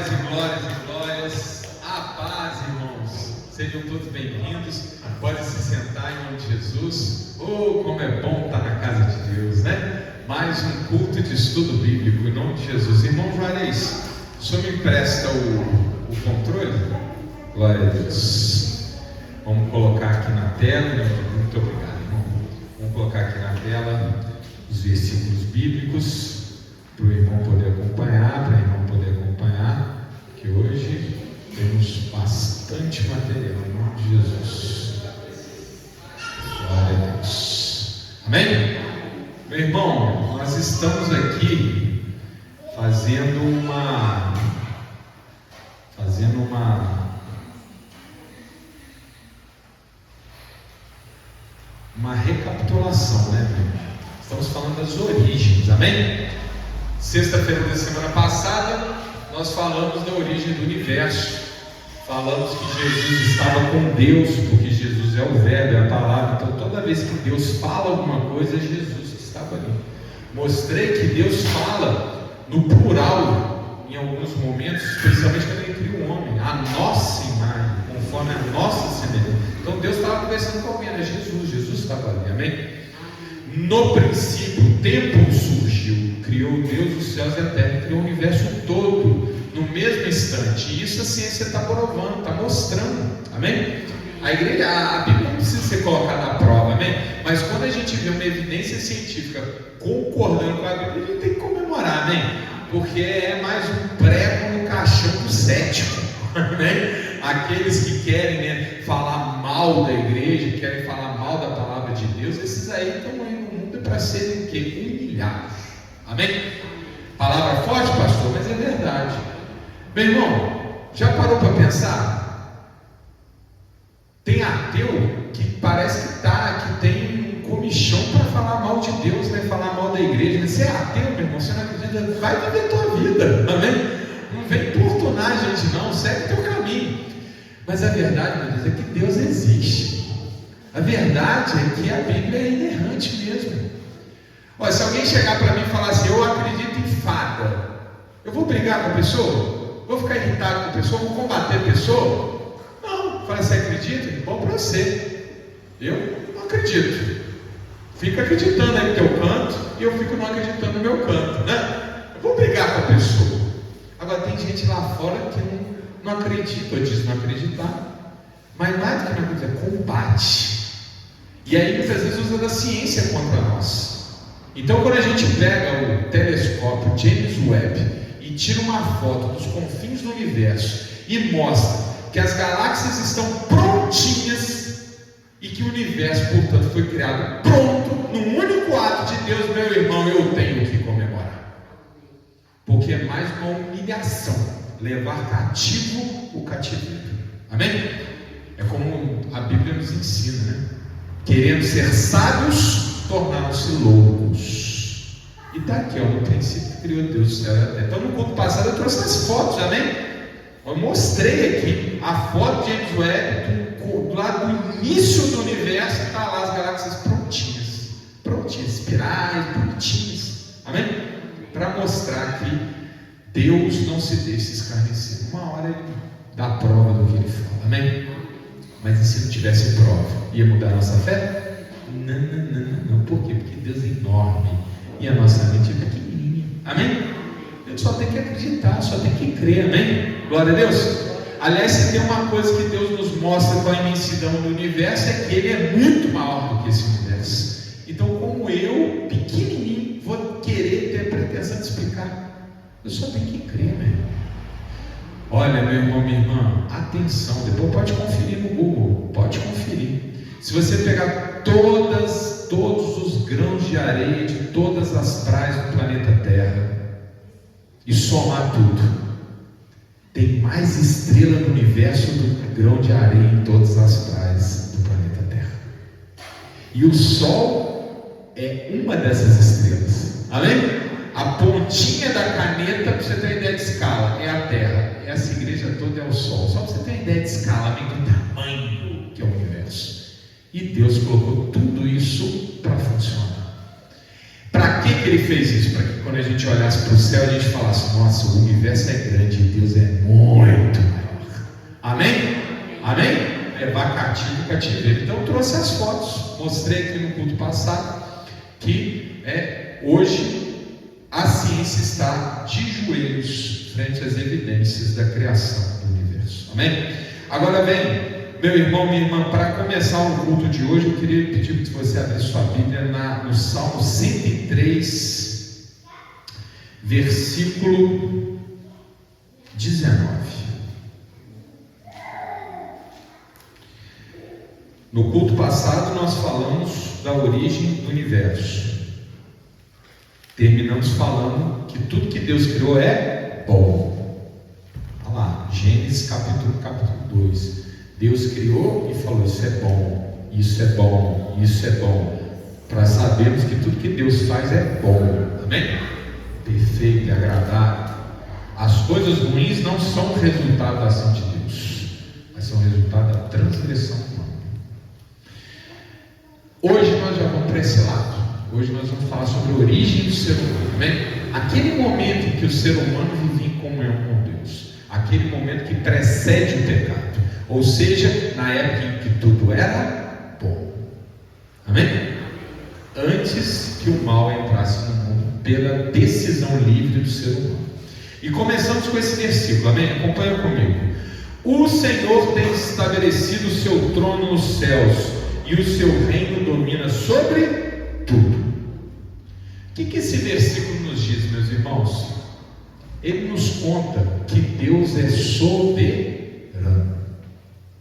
e glórias, a paz, irmãos. Sejam todos bem-vindos. Pode se sentar em nome de Jesus. Oh, como é bom estar na casa de Deus, né? Mais um culto de estudo bíblico em nome de Jesus. Irmão Juarez, o senhor me empresta o controle? Glória a Deus. Vamos colocar aqui na tela. Muito obrigado, irmão. Vamos colocar aqui na tela os versículos bíblicos para o irmão poder acompanhar, que hoje temos bastante material em nome de Jesus. Glória a Deus. Amém? Meu irmão, nós estamos aqui fazendo uma recapitulação, né, meu irmão? Estamos falando das origens, amém? Sexta-feira da semana passada, nós falamos da origem do universo. Falamos que Jesus estava com Deus, porque Jesus é o Verbo, é a palavra. Então, toda vez que Deus fala alguma coisa, Jesus estava ali. Mostrei que Deus fala no plural, em alguns momentos, especialmente quando Ele cria um homem, a nossa imagem, conforme a nossa semelhança. Então, Deus estava conversando com alguém, era Jesus estava ali, amém? No princípio, o tempo surgiu, criou Deus os céus e a terra, criou o universo todo, no mesmo instante. E isso a ciência está provando, está mostrando, amém? A igreja, a Bíblia não precisa ser colocada à prova, amém? Mas quando a gente vê uma evidência científica concordando com a Bíblia, a gente tem que comemorar, amém? Porque é mais um prego no caixão do cético, amém? Aqueles que querem, né, falar mal da igreja, querem falar mal da palavra de Deus, esses aí estão aí no mundo para serem o quê? Humilhados, amém? Palavra forte, pastor, mas é verdade. Meu irmão, já parou para pensar? Tem ateu que parece que tem um comichão para falar mal de Deus, né? Falar mal da igreja. Você é ateu, meu irmão, você não acredita? Vai viver a tua vida, amém? Não vem importunar a gente não, segue o teu caminho. Mas a verdade, meu Deus, é que Deus existe. A verdade é que a Bíblia é inerrante mesmo. Olha, se alguém chegar para mim e falar assim, eu acredito em fada, eu vou brigar com a pessoa? Vou ficar irritado com a pessoa? Vou combater a pessoa? Não. Fala, você acredita? Bom para você. Eu não acredito. Fica acreditando aí no teu canto e eu fico não acreditando no meu canto, né? Eu vou brigar com a pessoa. Agora tem gente lá fora que não acredita, ou diz não acreditar, mas mais do que não acredita, combate. E aí muitas vezes usa da ciência contra nós. Então quando a gente pega o telescópio James Webb e tira uma foto dos confins do universo e mostra que as galáxias estão prontinhas e que o universo, portanto, foi criado pronto, num único ato de Deus, meu irmão, eu tenho que comemorar. Porque é mais uma humilhação levar cativo o cativeiro. Amém? É como a Bíblia nos ensina, né? Querendo ser sábios, tornaram-se loucos. E está aqui, no princípio que criou Deus o céu e a terra. Então no culto passado eu trouxe as fotos, amém? Eu mostrei aqui a foto de James Webb do lado do início do universo, está lá as galáxias prontinhas, espirais, bonitinhas, amém? Para mostrar que Deus não se deixa escarnecer. Uma hora ele dá prova do que ele fala, amém? Mas e se não tivesse prova? Ia mudar a nossa fé? Não. Por quê? Porque Deus é enorme e a nossa mente é pequenininha, amém? A gente só tem que acreditar, só tem que crer, amém? Glória a Deus. Aliás, se tem uma coisa que Deus nos mostra com a imensidão do universo, é que Ele é muito maior do que esse universo. Então, como eu, pequenininho, vou querer ter a pretensão de explicar? Eu só tenho que crer, meu irmão. Olha, meu irmão, minha irmã, atenção, depois pode conferir no Google, pode conferir. Se você pegar todos os grãos de areia de todas as praias do planeta Terra e somar tudo, tem mais estrela no universo do que grão de areia em todas as praias do planeta Terra. E o Sol é uma dessas estrelas, amém? A pontinha da caneta, para você ter uma ideia de escala, é a Terra. Essa igreja toda é o Sol. Só para você ter uma ideia de escala, do tamanho que é o universo. E Deus colocou tudo isso para funcionar. Para que Ele fez isso? Para que quando a gente olhasse para o céu, a gente falasse, nossa, o universo é grande e Deus é enorme. Amém? Amém? Levar cativo o cativeiro. Então eu trouxe as fotos, mostrei aqui no culto passado que hoje a ciência está de joelhos frente às evidências da criação do universo. Amém? Agora vem, meu irmão, minha irmã, para começar o culto de hoje, eu queria pedir que você abrisse sua Bíblia no Salmo 103, versículo 19. No culto passado nós falamos da origem do universo. Terminamos falando que tudo que Deus criou é bom. Olha lá, Gênesis capítulo 2. Deus criou e falou: isso é bom, isso é bom, isso é bom. Para sabermos que tudo que Deus faz é bom. Amém? Perfeito e agradável. As coisas ruins não são resultado da ação de Deus, mas são resultado da transgressão humana. Hoje nós já vamos para esse lado. Hoje nós vamos falar sobre a origem do ser humano. Amém? Aquele momento em que o ser humano vivia em comunhão com Deus, aquele momento que precede o pecado, ou seja, na época em que tudo era bom. Amém? Antes que o mal entrasse no mundo pela decisão livre do ser humano. E começamos com esse versículo, amém? Acompanha comigo. O Senhor tem estabelecido o seu trono nos céus, e o seu reino domina sobre tudo. O que esse versículo nos diz, meus irmãos? Ele nos conta que Deus é soberano.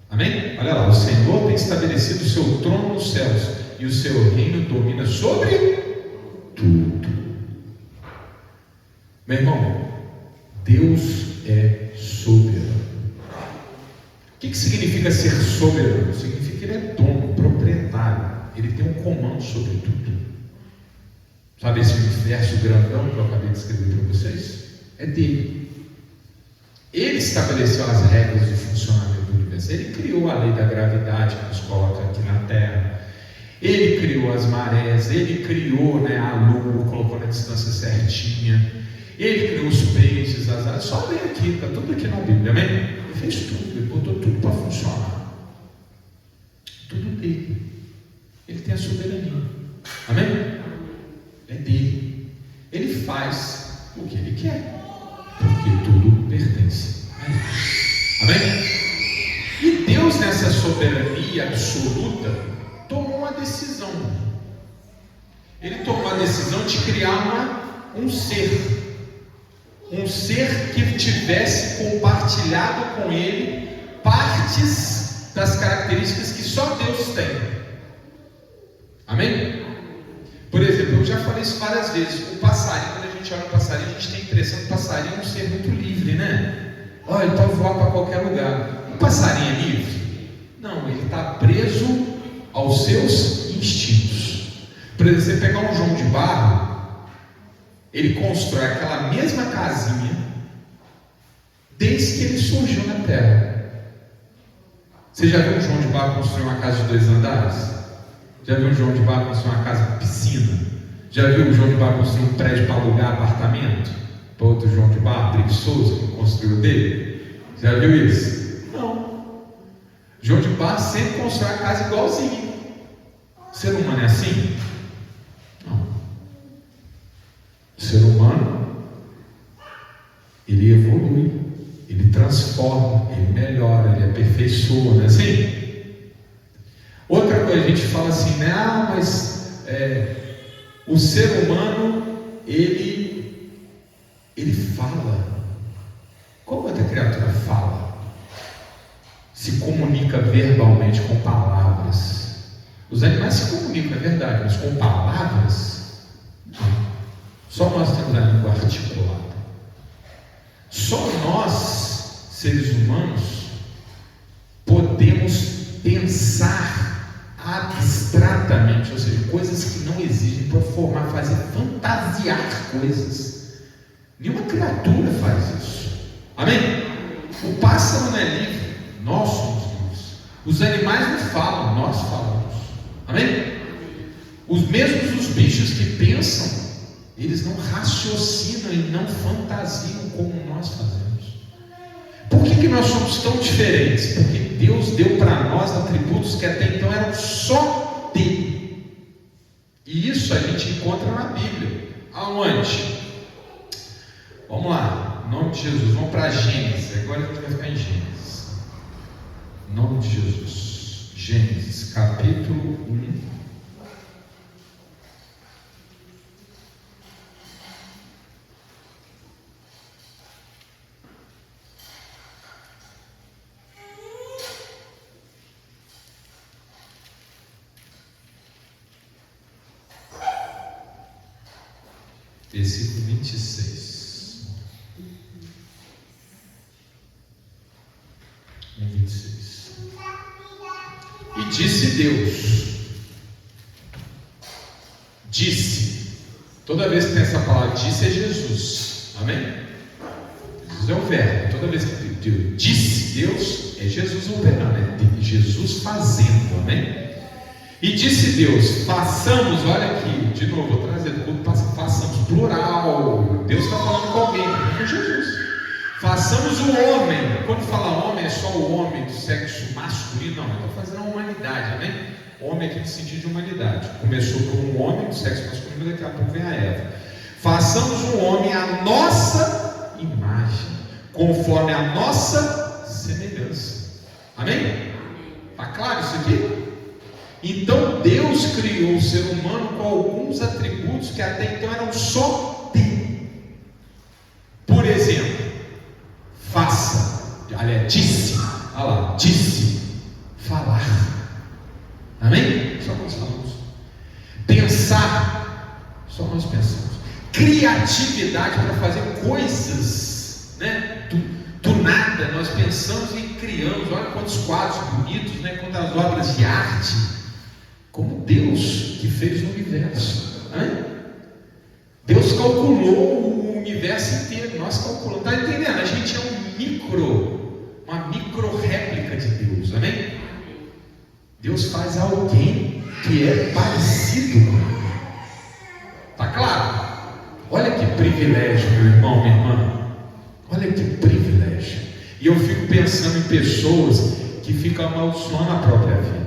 Amém? Olha lá, o Senhor tem estabelecido o seu trono nos céus, e o seu reino domina sobre tudo. Meu irmão, Deus é soberano. O que significa ser soberano? Significa que ele é dono, proprietário. Ele tem um comando sobre tudo. Sabe esse universo grandão que eu acabei de escrever para vocês? É dele. Ele estabeleceu as regras de funcionamento do universo. Ele criou a lei da gravidade que nos coloca aqui na Terra. Ele criou as marés. Ele criou a lua, colocou na distância certinha. Ele criou os peixes, as aves. Só ler aqui, está tudo aqui na Bíblia, amém? Ele fez tudo, ele botou tudo para funcionar. Tudo dele. Ele tem a soberania, amém? É dele. Ele faz o que ele quer, porque tudo pertence a ele, amém? E Deus, nessa soberania absoluta, tomou uma decisão. Ele tomou a decisão de criar um ser que tivesse compartilhado com ele partes das características que só Deus tem. Amém? Por exemplo, eu já falei isso várias vezes. O passarinho, quando a gente olha o passarinho, a gente tem a impressão que o passarinho é um ser muito livre, né? Olha, ele pode voar para qualquer lugar. O passarinho é livre? Não, ele está preso aos seus instintos. Por exemplo, você pegar um João de Barro, ele constrói aquela mesma casinha desde que ele surgiu na terra. Você já viu um João de Barro construir uma casa de 2 andares? Já viu um João de Barro construir uma casa com piscina? Já viu o João de Barro construir um prédio para alugar apartamento? Para outro João de Barro, preguiçoso, que construiu dele? Já viu isso? Não. João de Barro sempre constrói a casa igualzinho. O ser humano é assim? Não. O ser humano, ele evolui, ele transforma, ele melhora, ele aperfeiçoa, não é assim? Outra coisa, a gente fala assim, né? Mas o ser humano, ele fala. Como outra criatura fala? Se comunica verbalmente com palavras. Os animais se comunicam, é verdade, mas com palavras, não. Só nós temos a língua articulada. Só nós, seres humanos, podemos pensar abstratamente, ou seja, coisas que não existem, para fazer fantasiar coisas. Nenhuma criatura faz isso. Amém? O pássaro não é livre, nós somos livres. Os animais não falam, nós falamos. Amém? Os mesmos os bichos que pensam, eles não raciocinam e não fantasiam como nós fazemos. Por que nós somos tão diferentes? Porque Deus deu para nós atributos que até então eram só dele. E isso a gente encontra na Bíblia. Aonde? Vamos lá, em nome de Jesus, vamos para Gênesis. Agora a gente vai ficar em Gênesis. Em nome de Jesus. Gênesis, capítulo 1. Versículo 26. 26. E disse Deus. Disse. Toda vez que tem essa palavra disse é Jesus. Amém? Jesus é o verbo. Toda vez que Deus disse Deus, é Jesus operando. É Jesus fazendo. Amém? E disse Deus, façamos, olha aqui, de novo, vou trazer tudo, façamos, plural, Deus está falando com alguém, com Jesus. Façamos o homem, quando fala homem, é só o homem do sexo masculino, não, eu estou fazendo a humanidade, amém? Homem aqui no sentido de humanidade, começou com um homem do sexo masculino, daqui a pouco vem a Eva. Façamos o homem à nossa imagem, conforme a nossa semelhança, amém? Está claro isso aqui? Então Deus criou o ser humano com alguns atributos que até então eram só dele. Por exemplo, faça, aliás, disse, olha lá, disse, falar. Amém? Só nós falamos. Pensar, só nós pensamos. Criatividade para fazer coisas, né? Do nada, nós pensamos e criamos. Olha quantos quadros bonitos, né? Quantas obras de arte. Como Deus que fez o universo. Deus calculou o universo inteiro. Nós calculamos. Está entendendo? A gente é uma micro réplica de Deus. Amém? Deus faz alguém que é parecido com ele. Está claro? Olha que privilégio, meu irmão, minha irmã. Olha que privilégio. E eu fico pensando em pessoas que ficam amaldiçoando a própria vida.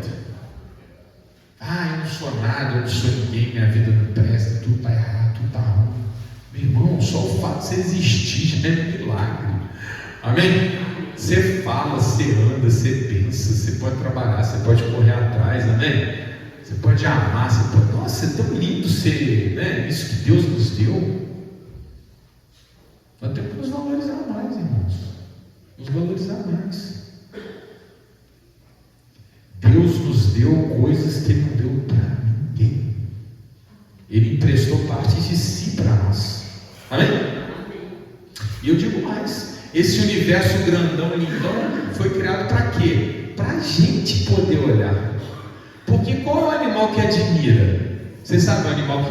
Eu não sou nada, eu não sou ninguém, minha vida não presta, tudo está errado, tudo está ruim. Meu irmão, só o fato de você existir já é um milagre. Amém? Você fala, você anda, você pensa, você pode trabalhar, você pode correr atrás, amém? Você pode amar, você pode. Nossa, é tão lindo ser, né? Isso que Deus nos deu. Nós temos que nos valorizar mais, irmãos. Nos valorizar mais. Deus nos deu coisas que Ele não deu para ninguém. Ele emprestou partes de si para nós. Amém? E eu digo mais: esse universo grandão, lindão, foi criado para quê? Para a gente poder olhar. Porque qual é o animal que admira? Você sabe o animal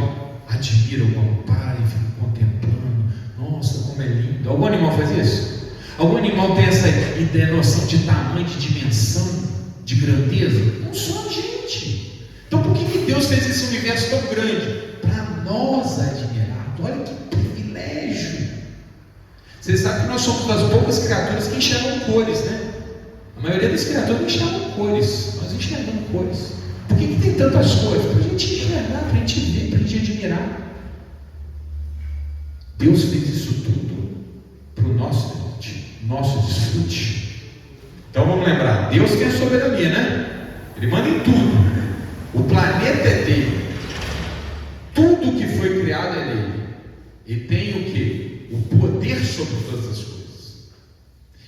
que admira o homem, para e fica contemplando? Nossa, como é lindo. Algum animal faz isso? Algum animal tem essa ideia, noção de tamanho, de dimensão, de grandeza? Não só a gente. Então por que Deus fez esse universo tão grande? Para nós admirar. Olha que privilégio. Você sabe que nós somos das poucas criaturas que enxergam cores, né? A maioria das criaturas não enxergam cores. Nós enxergamos cores. Por que tem tantas cores? Para a gente enxergar, para a gente ver, para a gente admirar. Deus fez isso tudo para o nosso desfrute. Então vamos lembrar, Deus tem a soberania, né? Ele manda em tudo. O planeta é dele. Tudo que foi criado é dele. E tem o quê? O poder sobre todas as coisas.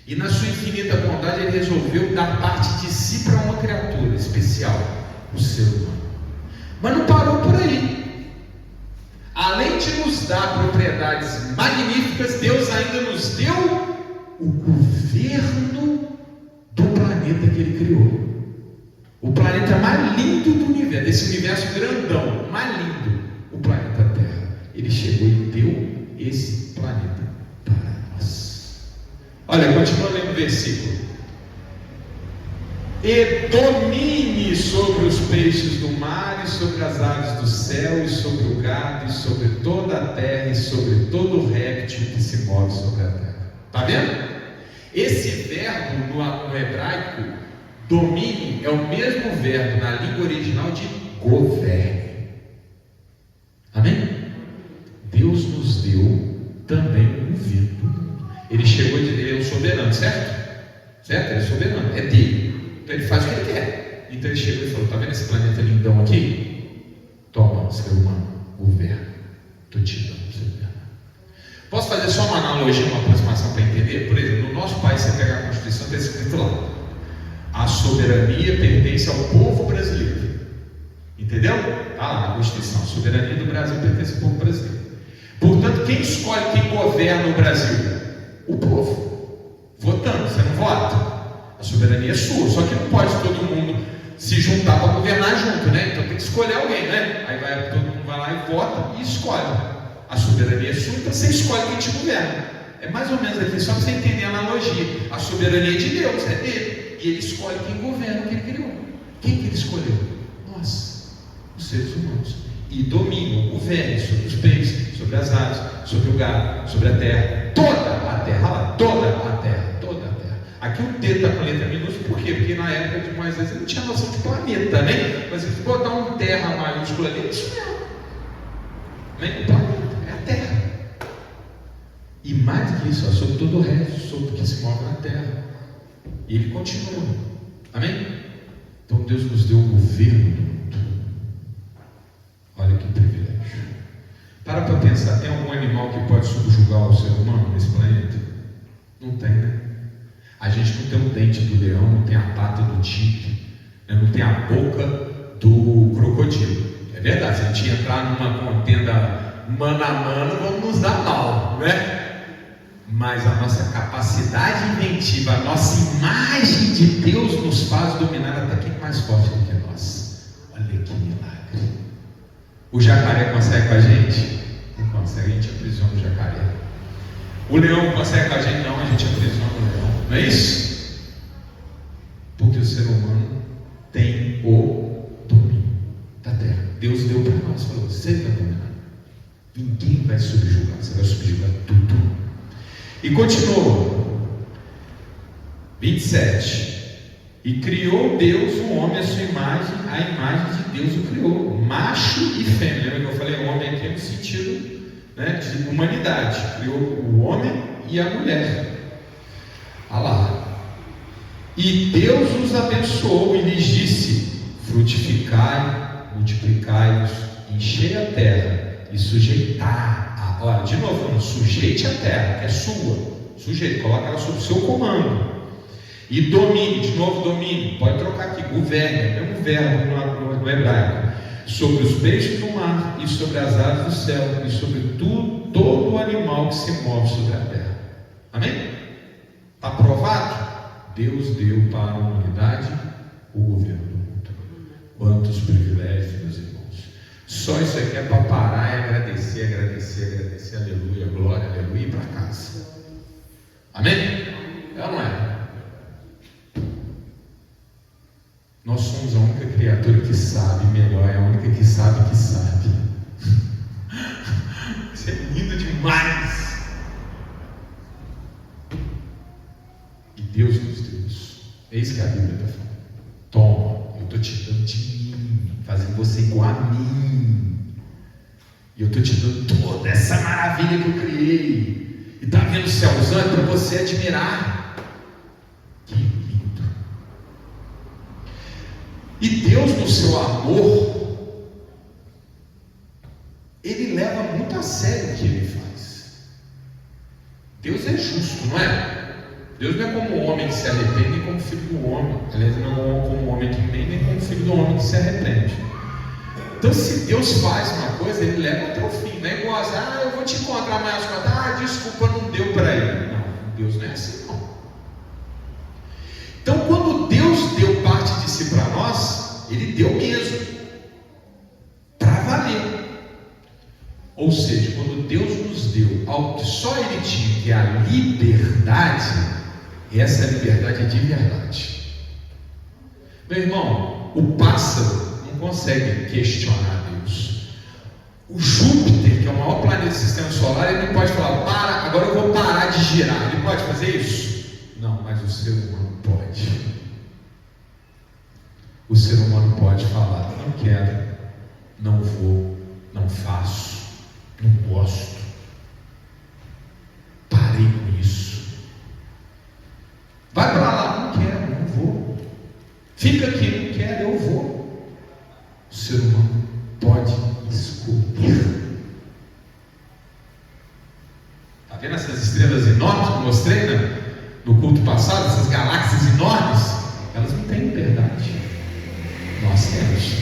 E na sua infinita bondade Ele resolveu dar parte de si para uma criatura especial, o ser humano. Mas não parou por aí. Além de nos dar propriedades magníficas, Deus ainda nos deu o governo do planeta que Ele criou. O planeta mais lindo do universo, desse universo grandão, mais lindo, o planeta Terra. Ele chegou e deu esse planeta para nós. Olha, continua lendo o versículo. E domine sobre os peixes do mar, e sobre as aves do céu, e sobre o gado, e sobre toda a terra, e sobre todo réptil que se move sobre a terra. Está vendo? Esse verbo no hebraico, domínio, é o mesmo verbo na língua original de governe. Amém? Deus nos deu também um governo do mundo. Ele chegou a dizer, ele é o soberano, certo? Certo? Ele é soberano, é dele. Então ele faz o que ele quer. Então ele chegou e falou: está vendo esse planeta lindão aqui? Toma, ser humano, governa. Estou te dando para você governar. Posso fazer só uma analogia, uma aproximação para entender? Por exemplo, no nosso país, você pega a Constituição, está escrito lá: a soberania pertence ao povo brasileiro. Entendeu? Está lá na Constituição: a soberania do Brasil pertence ao povo brasileiro. Portanto, quem escolhe quem governa o Brasil? O povo. Votando, você não vota. A soberania é sua, só que não pode todo mundo se juntar para governar junto, né? Então tem que escolher alguém, né? Aí todo mundo vai lá e vota e escolhe. A soberania é sua, então você escolhe quem te governa. É mais ou menos aqui, só para você entender a analogia. A soberania é de Deus, é dele. E ele escolhe quem governa, quem ele criou. Quem que ele escolheu? Nós, os seres humanos. E domina, governa sobre os peixes, sobre as aves, sobre o gado, sobre a terra. Toda a terra, olha lá, toda a terra, toda a terra. Aqui o D está com letra minúscula, por quê? Porque na época de Moisés ele não tinha noção de planeta, né? Mas se botar um terra maiúscula ali, é isso mesmo. O planeta é a terra. E mais do que isso, sobre todo o resto, sobre o que se move na terra. E ele continua. Amém? Então Deus nos deu o governo do mundo. Olha que privilégio. Para pensar, tem algum animal que pode subjugar o ser humano nesse planeta? Não tem, né? A gente não tem o dente do leão, não tem a pata do tigre, né? Não tem a boca do crocodilo. É verdade, se a gente entrar numa contenda mano a mano, vamos nos dar mal, né? Mas a nossa capacidade inventiva, a nossa imagem de Deus nos faz dominar até quem é mais forte do que nós. Olha que milagre. O jacaré consegue com a gente? Não consegue, a gente aprisiona o jacaré. O leão consegue com a gente? Não, a gente aprisiona o leão. Não é isso? Porque o ser humano tem o domínio da terra. Deus deu para nós, falou: você vai dominar. Ninguém vai subjugar, você vai subjugar tudo. E continua, 27. E criou Deus o homem à sua imagem, a imagem de Deus o criou, macho e fêmea. Lembra que eu falei homem aqui no sentido, né, de humanidade? Criou o homem e a mulher. Olha lá. E Deus os abençoou e lhes disse: frutificai, multiplicai-vos, enchei a terra e sujeitai. Olha, de novo, sujeite a terra, que é sua. Sujeite, coloca ela sob o seu comando. E domine, de novo domine, pode trocar aqui, governe, é o mesmo verbo no hebraico. Sobre os peixes do mar, e sobre as aves do céu, e sobre todo animal que se move sobre a terra. Amém? Está aprovado? Deus deu para a humanidade o governo do mundo. Quantos privilégios, meus irmãos. Só isso aqui é para parar e agradecer, aleluia, glória, aleluia, e ir para casa. Amém? É ou não é? Nós somos a única criatura que sabe melhor, é a única que sabe que sabe. Isso é lindo demais. E Deus nos deu isso. É isso que a Bíblia está falando. Toma, eu estou te dando de mim, fazendo você igual a mim. E eu estou te dando toda essa maravilha que eu criei. E está vendo o céuzão para você admirar. Que lindo. E Deus, no seu amor, Ele leva muito a sério o que Ele faz. Deus é justo, não é? Deus não é como o homem que se arrepende, nem como o filho do homem. Aliás, não é como o homem que mente, nem como o filho do homem que se arrepende. Então, se Deus faz uma coisa, Ele leva até o fim. Não é igual assim: eu vou te encontrar amanhã às 4. Desculpa, não deu para ele. Não, Deus não é assim, não. Então, quando Deus deu parte de si para nós, Ele deu mesmo, para valer. Ou seja, quando Deus nos deu algo que só Ele tinha, que é a liberdade, essa liberdade é de verdade. Meu irmão, o pássaro não consegue questionar Deus. O Júpiter, que é o maior planeta do sistema solar, ele não pode falar: para, agora eu vou parar de girar. Ele pode fazer isso? Não, Não, mas o ser humano pode. O ser humano pode falar: não quero, não vou, não faço, não gosto, parei com isso. Vai para lá, não quero, não vou. Fica aqui, não quero, eu vou. O ser humano pode escolher. Está vendo essas estrelas enormes que eu mostrei, né? No culto passado, essas galáxias enormes? Elas não têm liberdade. Nós temos.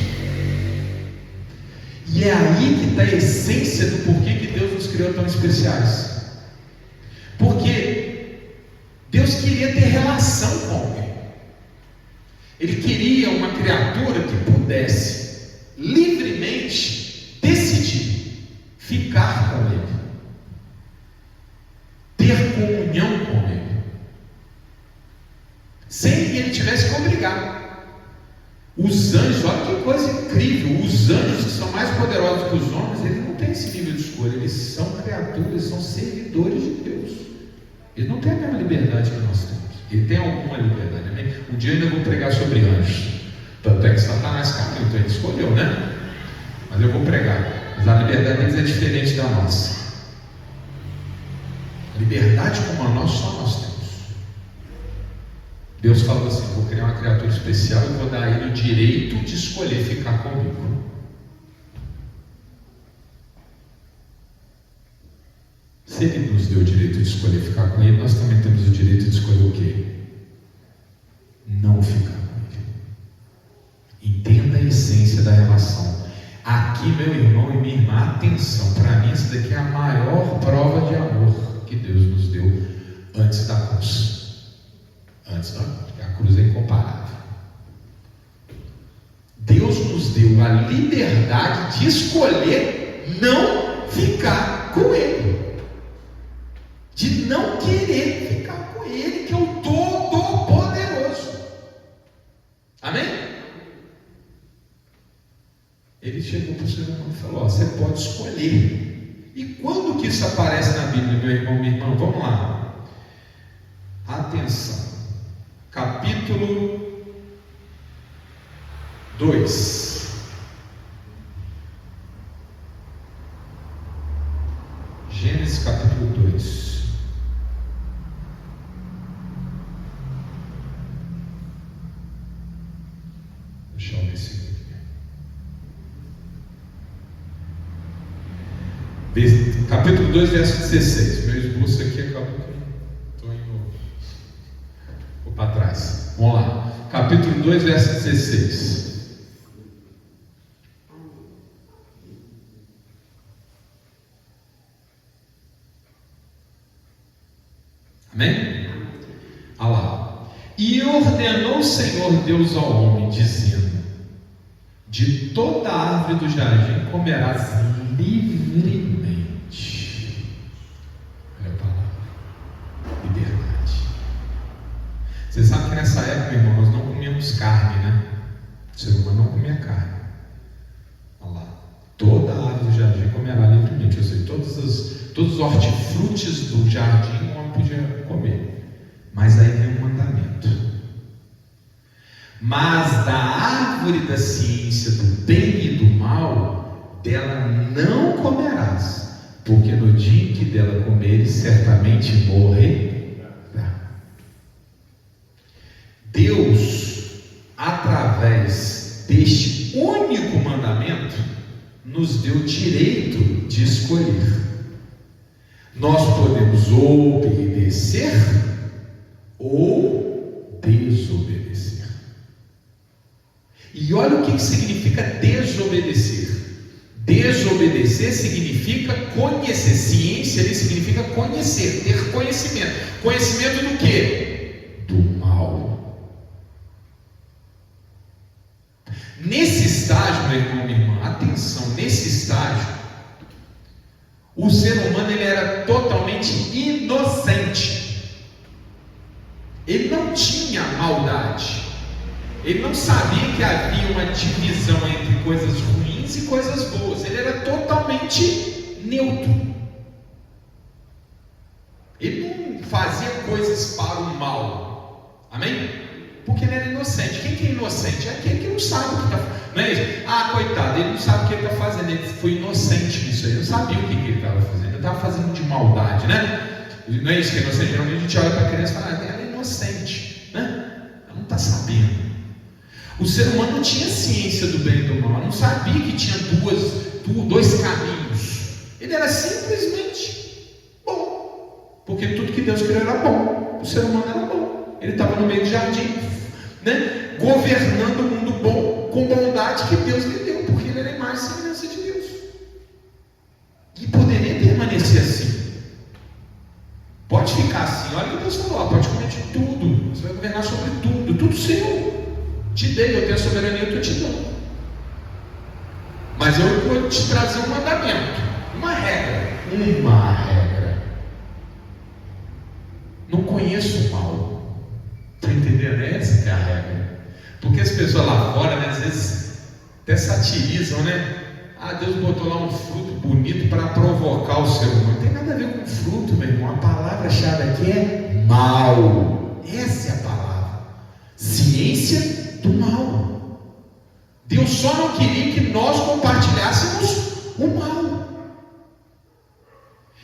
E é aí que está a essência do porquê que Deus nos criou tão especiais. Porque Deus queria ter relação com alguém. Ele queria uma criatura que pudesse livremente decidir ficar com Ele, ter comunhão com Ele, sem que Ele tivesse que obrigar. Os anjos, olha que coisa incrível, os anjos que são mais poderosos que os homens, eles não têm esse nível de escolha, eles são criaturas, são servidores de Deus. Eles não têm a mesma liberdade que nós temos. Ele tem alguma liberdade, amém? Um dia eu ainda vou pregar sobre anjos. Tanto é que Satanás caiu, então ele escolheu, né? Mas eu vou pregar. Mas a liberdade deles é diferente da nossa. A liberdade como a nossa, só nós temos. Deus falou assim: vou criar uma criatura especial e vou dar a ele o direito de escolher ficar comigo. Se Ele nos deu o direito de escolher ficar com Ele, nós também temos o direito de escolher o quê? Não ficar com Ele. Entenda a essência da relação. Aqui, meu irmão e minha irmã, atenção, para mim essa daqui é a maior prova de amor que Deus nos deu antes da cruz. Antes da cruz, porque a cruz é incomparável. Deus nos deu a liberdade de escolher não ficar com Ele, de não querer ficar com Ele, que é o Todo-Poderoso. Amém? Ele chegou para o ser humano e falou: você pode escolher. E quando que isso aparece na Bíblia, meu irmão, minha irmã? Vamos lá. Atenção. Capítulo 2. Gênesis capítulo 2. Deixa eu ver se capítulo 2, verso 16. Meu esboço aqui acabou que estou indo para trás. Vamos lá. Capítulo 2, verso 16. Amém? Olha lá. E ordenou o Senhor Deus ao homem, dizendo: de toda árvore do jardim comerás livremente. Olha a palavra: liberdade. Você sabe que nessa época, irmão, nós não comíamos carne, né? O ser humano não comia carne. Olha lá. Toda árvore do jardim comerá livremente. Ou seja, todos os hortifrutis do jardim o homem podia comer. Mas aí vem um mandamento: mas da árvore da ciência do bem e do mal, dela não comerás, porque no dia em que dela comeres, certamente morrerás. Deus, através deste único mandamento, nos deu o direito de escolher. Nós podemos obedecer ou desobedecer. E olha o que significa desobedecer. Desobedecer significa conhecer. Ciência ali significa conhecer, ter conhecimento. Conhecimento do quê? Do mal. Nesse estágio, meu irmão, minha irmã, atenção, nesse estágio, o ser humano ele era totalmente inocente. Ele não tinha maldade. Ele não sabia que havia uma divisão entre coisas ruins e coisas boas. Ele era totalmente neutro. Ele não fazia coisas para o mal. Amém? Porque ele era inocente. Quem que é inocente? É aquele que não sabe o que está fazendo. Não é isso? Ah, coitado, ele não sabe o que ele está fazendo. Ele foi inocente nisso aí. Ele não sabia o que ele estava fazendo. Ele estava fazendo de maldade, né? Não é isso que é inocente? Geralmente a gente olha para a criança e fala, ela é inocente, né? Ela não está sabendo. O ser humano não tinha ciência do bem e do mal. Ela não sabia que tinha dois caminhos. Ele era simplesmente bom. Porque tudo que Deus criou era bom. O ser humano era bom. Ele estava no meio do jardim, né? Governando o mundo bom, com bondade que Deus lhe deu, porque ele era a imagem e semelhança de Deus. E poderia permanecer assim. Pode ficar assim. Olha o que Deus falou, pode comer de tudo. Você vai governar sobre tudo seu. Te dei, eu tenho a soberania, eu estou te dando. Mas eu vou te trazer um mandamento, uma regra. Não conheço o mal. Está entendendo? Essa que é a regra. Porque as pessoas lá fora, né, às vezes até satirizam, né? Ah, Deus botou lá um fruto bonito para provocar o ser humano. Não tem nada a ver com fruto, meu irmão. A palavra-chave aqui é mal. Essa é a palavra. Ciência do mal. Deus só não queria que nós compartilhássemos o mal.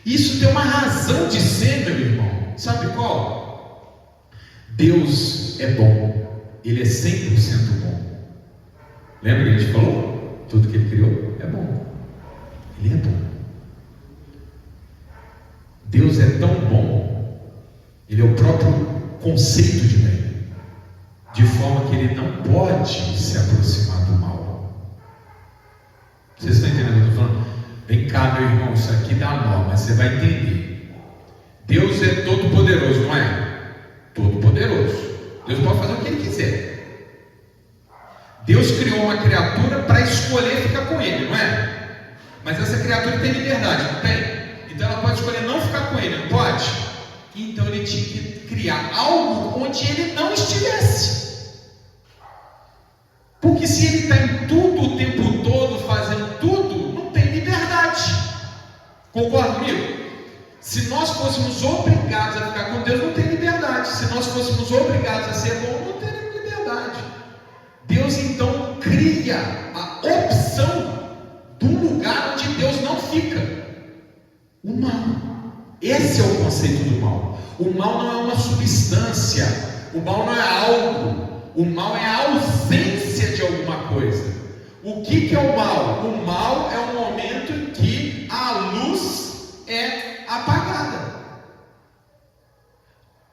Isso tem uma razão de ser, meu irmão. Sabe qual? Deus é bom. Ele é 100% bom. Lembra que a gente falou? Tudo que Ele criou é bom. Ele é bom. Deus é tão bom. Ele é o próprio conceito de bem. De forma que Ele não pode se aproximar do mal. Vocês estão entendendo o que eu estou falando? Vem cá, meu irmão, isso aqui dá nó, mas você vai entender. Deus é todo poderoso, não é? Todo poderoso. Deus pode fazer o que Ele quiser. Deus criou uma criatura para escolher ficar com Ele, não é? Mas essa criatura tem liberdade, não tem? Então ela pode escolher não ficar com Ele, não pode? Então Ele tinha que criar algo onde Ele não estivesse. Porque se Ele está em tudo o tempo todo, fazendo tudo, não tem liberdade. Concorda comigo? Se nós fôssemos obrigados a ficar com Deus, não tem liberdade. Se nós fôssemos obrigados a ser bom, não teríamos liberdade. Deus então cria a opção do lugar onde Deus não fica. O mal. Esse é o conceito do mal. O mal não é uma substância. O mal não é algo. O mal é a ausência de alguma coisa. O que é o mal? O mal é o momento em que a luz é apagada.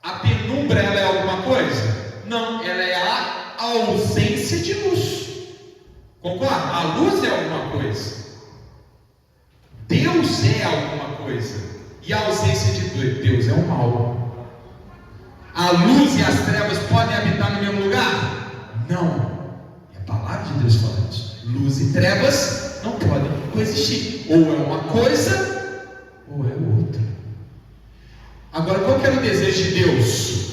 A penumbra, ela é alguma coisa? Não, ela é a ausência de luz. Concorda? A luz é alguma coisa. Deus é alguma coisa. E a ausência de Deus é o mal. A luz e as trevas podem habitar no mesmo lugar? Não. E a palavra de Deus fala isso. Luz e trevas não podem coexistir. Ou é uma coisa, ou é outra. Agora, qual que era o desejo de Deus?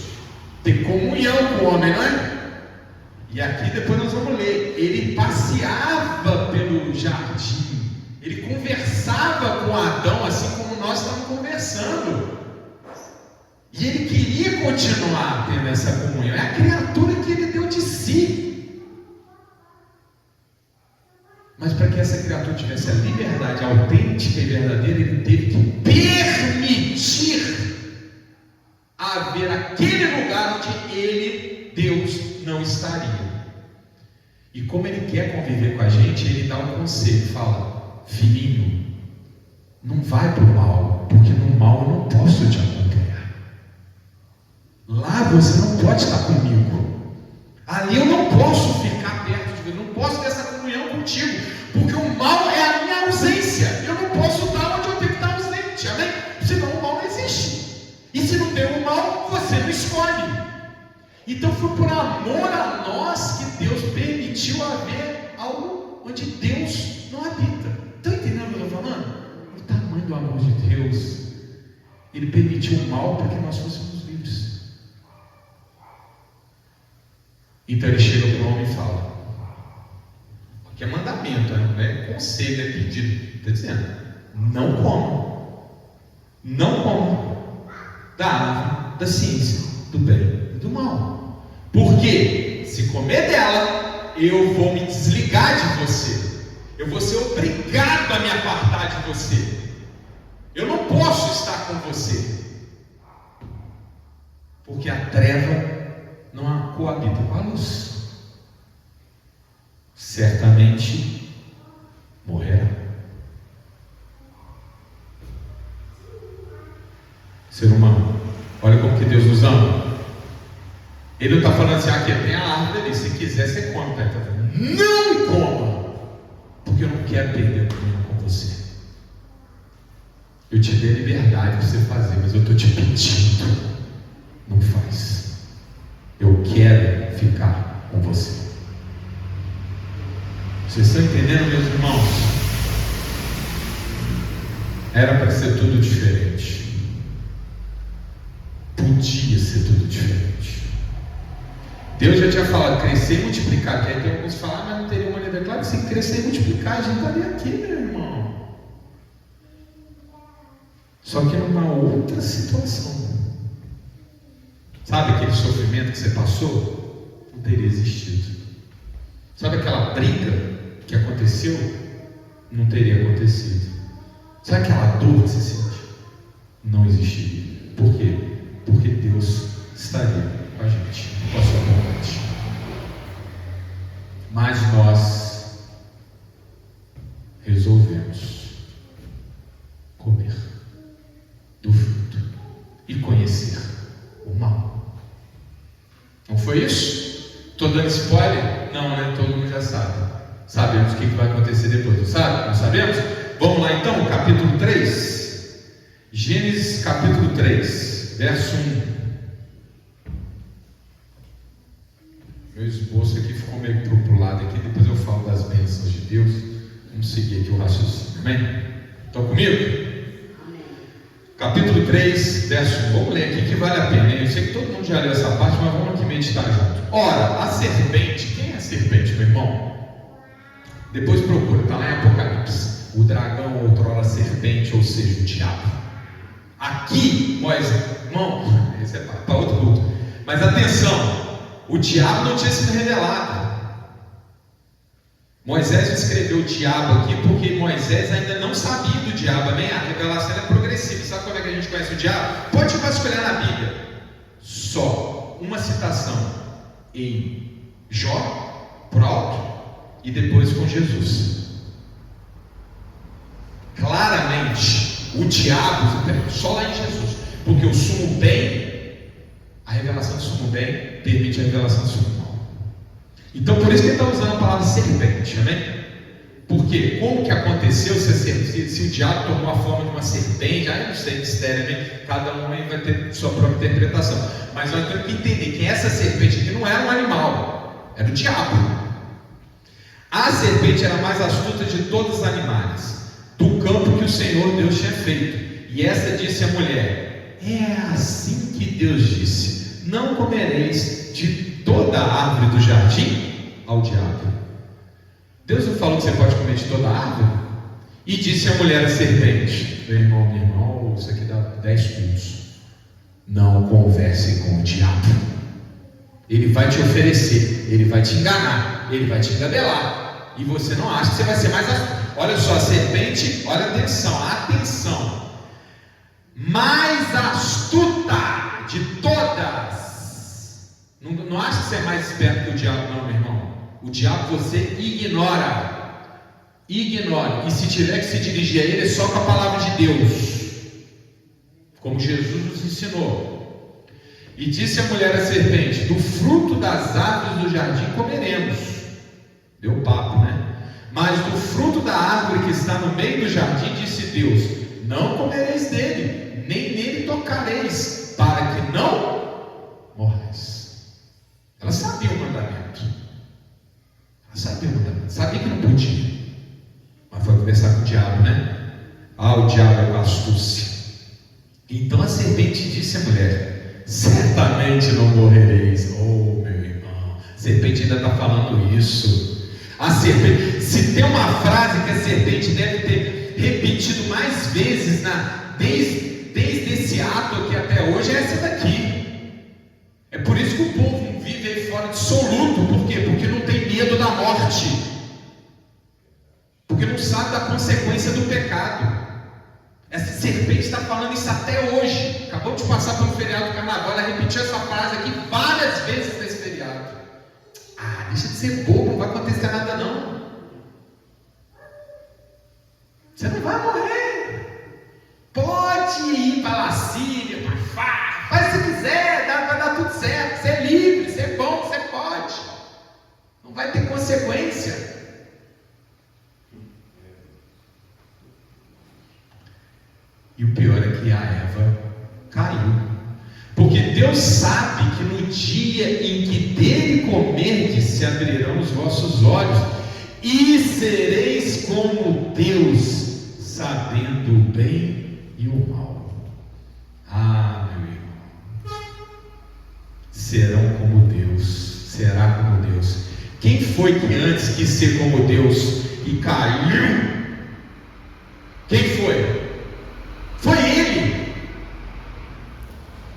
Ter comunhão com o homem, não é? E aqui depois nós vamos ler. Ele passeava pelo jardim. Ele conversava com Adão, assim como nós estamos conversando. E Ele queria continuar tendo essa comunhão. É a criatura que Ele deu de si. Mas para que essa criatura tivesse a liberdade autêntica e verdadeira, Ele teve que permitir haver aquele lugar onde Ele, Deus, não estaria. E como Ele quer conviver com a gente, Ele dá um conselho, fala: filhinho, não vai para o mal, porque no mal eu não posso te acompanhar. Lá você não pode estar comigo. Ali eu não posso ficar perto de você, não posso ter essa comunhão contigo, porque o mal é a minha ausência. Eu não posso estar onde eu tenho que estar ausente, amém? Senão o mal não existe. E se não tem o mal, você não escolhe. Então foi por amor a nós que Deus permitiu haver algo onde Deus não habita. Estão entendendo o que eu estou falando? O tamanho do amor de Deus. Ele permitiu o mal para que nós fôssemos livres. Então ele chega para o homem e fala, que é mandamento, não é conselho, é pedido. Está dizendo, não coma. Não coma. da árvore da ciência do bem e do mal. Porque se comer dela, eu vou me desligar de você. Eu vou ser obrigado a me apartar de você. Eu não posso estar com você. Porque a treva não coabita com a luz. Certamente morrerá. Ser humano, olha como que Deus nos ama. Ele não está falando assim, aqui tem a árvore ali, se quiser você come. Ele está falando, não coma, porque eu não quero perder a comunhão com você. Eu te dei liberdade para você fazer, mas eu estou te pedindo, não faz. Eu quero ficar com você. Vocês estão entendendo, meus irmãos? Era para ser tudo diferente. Podia ser tudo diferente. Deus já tinha falado, crescer e multiplicar. Que aí tem alguns que falam, mas não teria humanidade. Claro que sim, crescer e multiplicar, a gente estaria aqui, meu irmão. Só que numa outra situação. Sabe aquele sofrimento que você passou? Não teria existido. Sabe aquela briga que aconteceu? Não teria acontecido. Sabe aquela dor que você sente? Não existiria. Por quê? Porque Deus estaria com a gente, com a sua vontade. Mas nós resolvemos comer do fruto e conhecer o mal. Não foi isso? Estou dando spoiler? Não, né? Todo mundo já sabe. Sabemos o que vai acontecer depois, não sabe? Não sabemos? Vamos lá então, capítulo 3. Gênesis capítulo 3, verso 1. Meu esboço aqui ficou meio pro lado aqui, depois eu falo das bênçãos de Deus. Vamos seguir aqui o raciocínio, amém? Estão comigo? Capítulo 3, verso 1. Vamos ler aqui que vale a pena, hein? Eu sei que todo mundo já leu essa parte, mas vamos aqui meditar junto. Ora, a serpente, quem é a serpente, meu irmão? Depois procura, está lá em Apocalipse. O dragão, outrora serpente, ou seja, o diabo. Aqui, Moisés, irmão, esse é para outro culto. Mas atenção, o diabo não tinha sido revelado. Moisés escreveu o diabo aqui porque Moisés ainda não sabia do diabo, amém? A revelação é progressiva. Sabe como é que a gente conhece o diabo? Pode vasculhar na Bíblia. Só uma citação em Jó, por alto, e depois com Jesus. Claramente, o diabo, só lá em Jesus, porque o sumo bem, a revelação do sumo bem permite a revelação do sumo mal. Então, por isso que ele está usando a palavra serpente, amém? Porque, como que aconteceu se o diabo tomou a forma de uma serpente? Eu não sei, mistério, amém? Cada um aí vai ter sua própria interpretação. Mas nós temos que entender que essa serpente aqui não era um animal, era o diabo. A serpente era a mais astuta de todos os animais do campo que o Senhor Deus tinha feito. E essa disse à mulher: é assim que Deus disse: não comereis de toda a árvore do jardim? Ao diabo: Deus não falou que você pode comer de toda a árvore? E disse a mulher à serpente: meu irmão, isso aqui dá 10 pontos. Não converse com o diabo. Ele vai te oferecer, ele vai te enganar, ele vai te engabelar, e você não acha que você vai ser mais astuto. Olha só, a serpente, olha atenção, mais astuta de todas. Não acha que você é mais esperto que o diabo, não, meu irmão. O diabo você ignora, e se tiver que se dirigir a ele, é só com a palavra de Deus, como Jesus nos ensinou. E disse a mulher à serpente: do fruto das árvores do jardim comeremos. Deu papo, né? Mas do fruto da árvore que está no meio do jardim, disse Deus: não comereis dele, nem nele tocareis, para que não morrais. Ela sabia o mandamento. Sabia que não podia. Mas foi conversar com o diabo, né? O diabo é com astúcia. Então a serpente disse à mulher: certamente não morrereis. Oh, meu irmão, a serpente ainda está falando isso. A serpente, se tem uma frase que a serpente deve ter repetido mais vezes desde esse ato aqui até hoje, é consequência do pecado. Essa serpente está falando isso até hoje. Acabou de passar pelo feriado do carnaval, ela repetiu essa frase aqui várias vezes nesse feriado. Deixa de ser bobo, não vai acontecer nada não. Você não vai morrer. Pode ir para a Síria, para faz se quiser, vai dar tudo certo. Você é livre, você é bom, você pode. Não vai ter consequência. E o pior é que a Eva caiu. Porque Deus sabe que no dia em que dele comerdes, se abrirão os vossos olhos, e sereis como Deus, sabendo o bem e o mal. Meu irmão, serão como Deus, será como Deus. Quem foi que antes quis ser como Deus e caiu? Quem foi? Foi ele.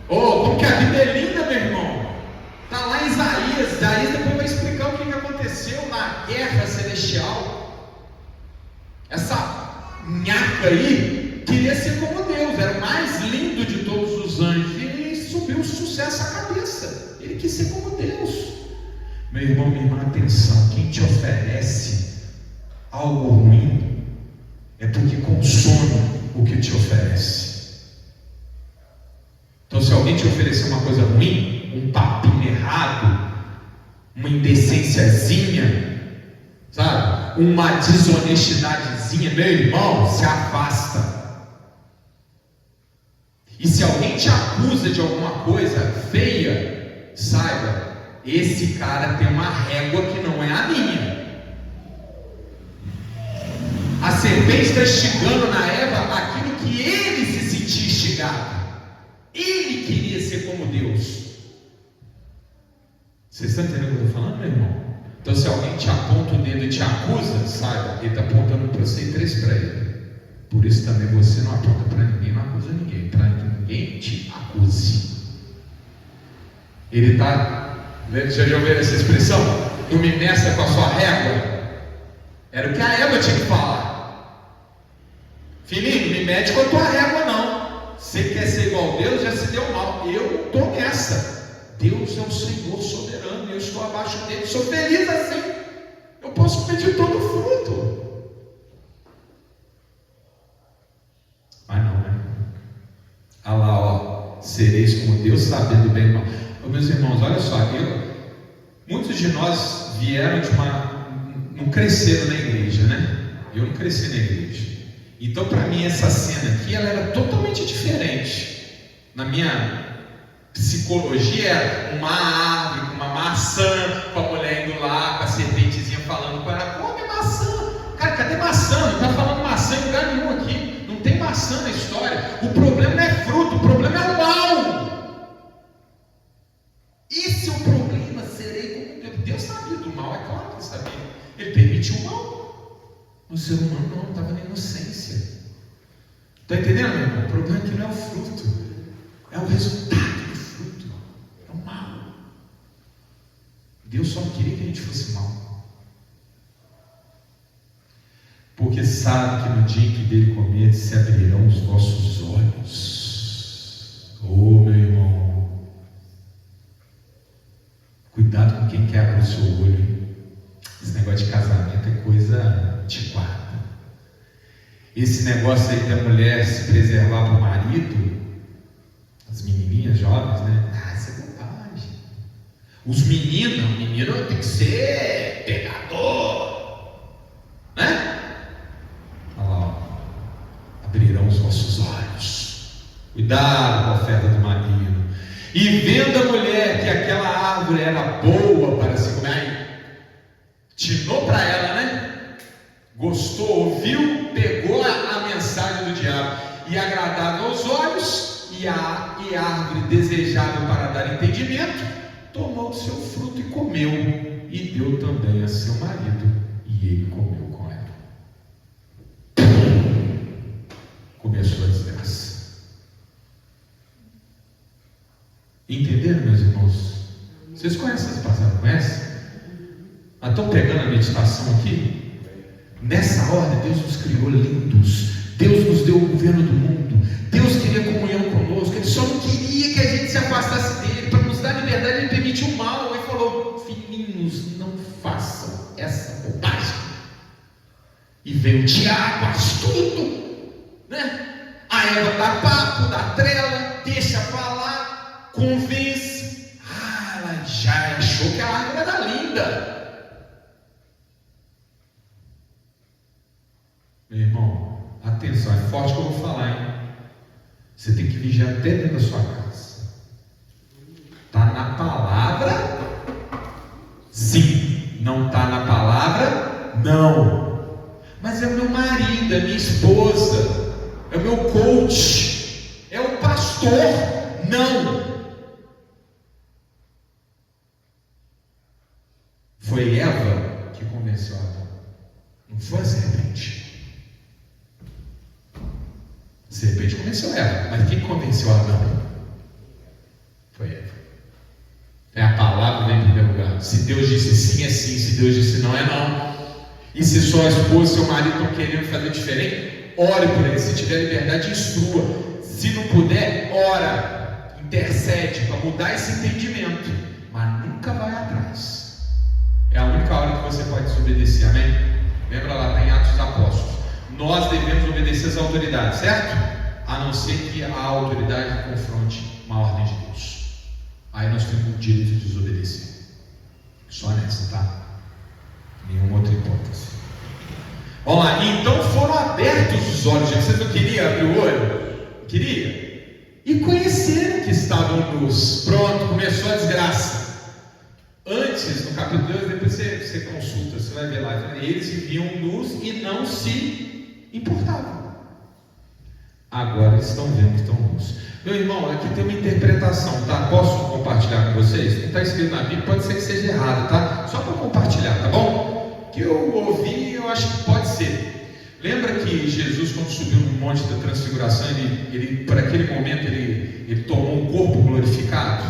Como que a vida é linda, meu irmão. Está lá em Isaías. Isaías depois vai explicar o que aconteceu na guerra celestial. Essa nhaca aí queria ser como Deus, era o mais lindo de todos os anjos, e subiu o sucesso à cabeça. Ele quis ser como Deus. Meu irmão, minha irmã, atenção. Quem te oferece algo ruim é porque consome o que te oferece. Então, se alguém te oferecer uma coisa ruim, um papinho errado, uma indecênciazinha, sabe, uma desonestidadezinha, meu irmão, se afasta. E se alguém te acusa de alguma coisa feia, saiba, esse cara tem uma régua que não é a minha. A serpente está instigando na Eva aquilo que ele se sentia instigado. Ele queria ser como Deus. Vocês estão entendendo o que eu estou falando, meu irmão? Então, se alguém te aponta o dedo e te acusa, saiba, ele está apontando para você e 3 para ele. Por isso também você não aponta para ninguém, não acusa ninguém, para que ninguém te acuse. Ele está, já ouviram essa expressão? Não me meça com a sua régua. Era o que a Eva tinha que falar. Filhinho, não me mete com a tua régua não. Você quer ser igual a Deus, já se deu mal. Eu não estou nessa. Deus é o Senhor soberano, eu estou abaixo dele, sou feliz assim. Eu posso pedir todo o fruto. Mas não, né? Olha lá, sereis como Deus, sabendo bem e mal. Meus irmãos, olha só, muitos de nós vieram não cresceram na igreja, né? Eu não cresci na igreja. Então, para mim, essa cena aqui, ela era totalmente diferente. Na minha psicologia, era uma árvore, com uma maçã, com a mulher indo lá, com a serpentezinha falando com ela, come maçã. Cara, cadê maçã? Não está falando maçã em lugar nenhum aqui. Não tem maçã na história. O problema não é fruto, o problema é o mal. Esse é o problema, serei como Deus. Deus sabia do mal, é claro que ele sabia. Ele permitiu o mal. O ser humano não estava na inocência. Está entendendo, meu irmão? O problema aqui não é o fruto, é o resultado do fruto, é o mal. Deus só não queria que a gente fosse mal, porque sabe que no dia em que dele comer se abrirão os vossos olhos. Meu irmão, cuidado com quem quebra o seu olho. Esse negócio de casamento é coisa antiquada. Esse negócio aí da mulher se preservar para o marido, as menininhas jovens, né? Isso é bobagem. Os meninos tem que ser pegador, né? Olha lá, abrirão os vossos olhos. Cuidado com a oferta do marido. E vendo a mulher que aquela árvore era boa para se comer, tinou para ela, né? Gostou, ouviu, pegou a mensagem do diabo, e agradável aos olhos, e árvore desejável para dar entendimento, tomou o seu fruto e comeu, e deu também a seu marido, e ele comeu com ela. Começou a desgraça. Entenderam, meus irmãos? Vocês conhecem essa passagem? Conhecem? Estão pegando a meditação aqui? Nessa ordem, Deus nos criou lindos. Deus nos deu o governo do mundo. Deus queria comunhão conosco. Ele só não queria que a gente se afastasse dele. Para nos dar liberdade, ele permitiu o mal. Ele falou: filhinhos, não façam essa bobagem. E veio o Tiago, astuto, né? A Eva dá papo, dá trela, deixa falar, convence. Ela já achou que a árvore era linda. Meu irmão, atenção, é forte que eu vou falar, hein? Você tem que vigiar até dentro da sua casa. Está na palavra? Sim. Não está na palavra? Não. Mas é o meu marido, é minha esposa, é o meu coach, é o pastor. Não. Foi Eva que convenceu Adão, não foi a serpente. A serpente convenceu Eva, mas quem convenceu Adão? Foi Eva. É a palavra vem em primeiro lugar. Se Deus disse sim, é sim. Se Deus disse não, é não. E se sua esposa e seu marido estão querendo fazer diferente, ore por eles. Se tiver liberdade, instrua. Se não puder, ora, intercede para mudar esse entendimento, mas nunca vai atrás. É a única hora que você pode desobedecer, amém? Lembra lá, está em Atos dos Apóstolos. Nós devemos obedecer às autoridades, certo? A não ser que a autoridade confronte uma ordem de Deus. Aí nós temos o direito de desobedecer. Só nessa, tá? Nenhuma outra hipótese. Vamos lá. Então foram abertos os olhos. Vocês não queriam abrir o olho? Queria? E conheceram que estavam nus. Pronto, começou a desgraça. Antes, no capítulo 2, depois você consulta, você vai ver lá. Eles viviam nus e não se importavam. Agora eles estão vendo que estão nus. Meu irmão, aqui tem uma interpretação, tá? Posso compartilhar com vocês? Não está escrito na Bíblia, pode ser que seja errado, tá? Só para compartilhar, tá bom? Que eu ouvi, eu acho que pode ser. Lembra que Jesus, quando subiu no Monte da Transfiguração, ele por aquele momento, ele tomou um corpo glorificado?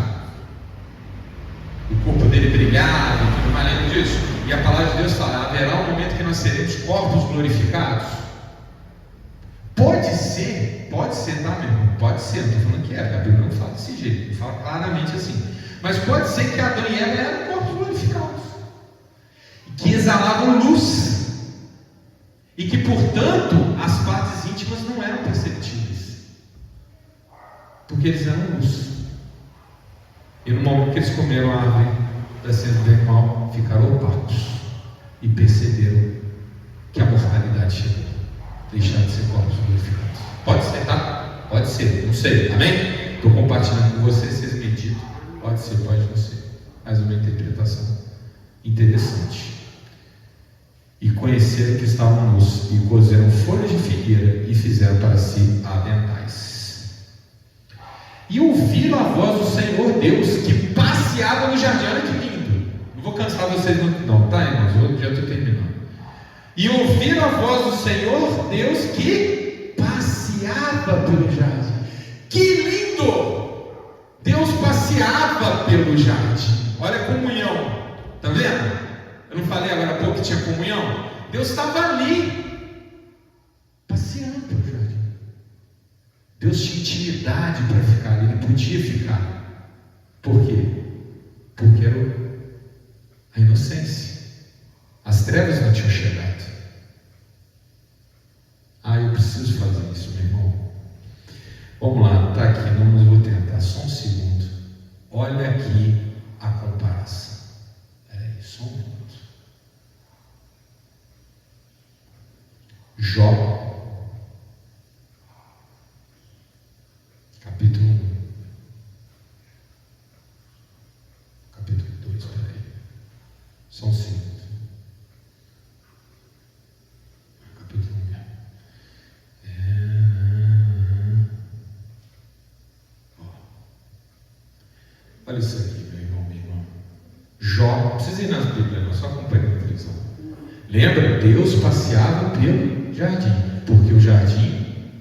O corpo dele brilhava e tudo mais, lembra disso? E a palavra de Deus fala: haverá um momento que nós seremos corpos glorificados. Pode ser, tá, meu irmão? Pode ser, não estou falando que é, a Bíblia não fala desse jeito, não fala claramente assim. Mas pode ser que Adão e Eva eram corpos glorificados, que exalavam luz, e que, portanto, as partes íntimas não eram perceptíveis, porque eles eram luz. E no momento que eles comeram a árvore da ciência do bem e mal, ficaram opacos e perceberam que a mortalidade chegou, deixaram de ser corpos glorificados. Pode ser, tá? Pode ser, não sei, amém? Estou compartilhando com vocês, vocês meditam. Pode ser, pode não ser. Mais uma interpretação interessante. E conheceram que estavam nus, e cozeram folhas de figueira, e fizeram para si aventais. E ouviram a voz do Senhor Deus, que passeava no jardim. Olha que lindo. Não vou cansar vocês não, tá, irmãos? Eu já estou terminando. E ouviram a voz do Senhor Deus, que passeava pelo jardim. Que lindo! Deus passeava pelo jardim. Olha a comunhão. Está vendo? Eu não falei agora há pouco que tinha comunhão? Deus estava ali, passeando pelo jardim. Deus tinha intimidade para ficar ali. Ele podia ficar. Por quê? Porque era a inocência. As trevas não tinham chegado. Eu preciso fazer isso, meu irmão. Vamos lá, está aqui, não, mas eu vou tentar, só um segundo. Olha aqui a comparação. Só um minuto. Jó, capítulo 1. Capítulo 2, peraí. Só um segundo. Capítulo 1. Olha isso aqui, meu irmão, minha irmã. Jó, não precisa ir nas Bíblias, não, só acompanha na televisão. Lembra? Deus passeava pelo jardim, porque o jardim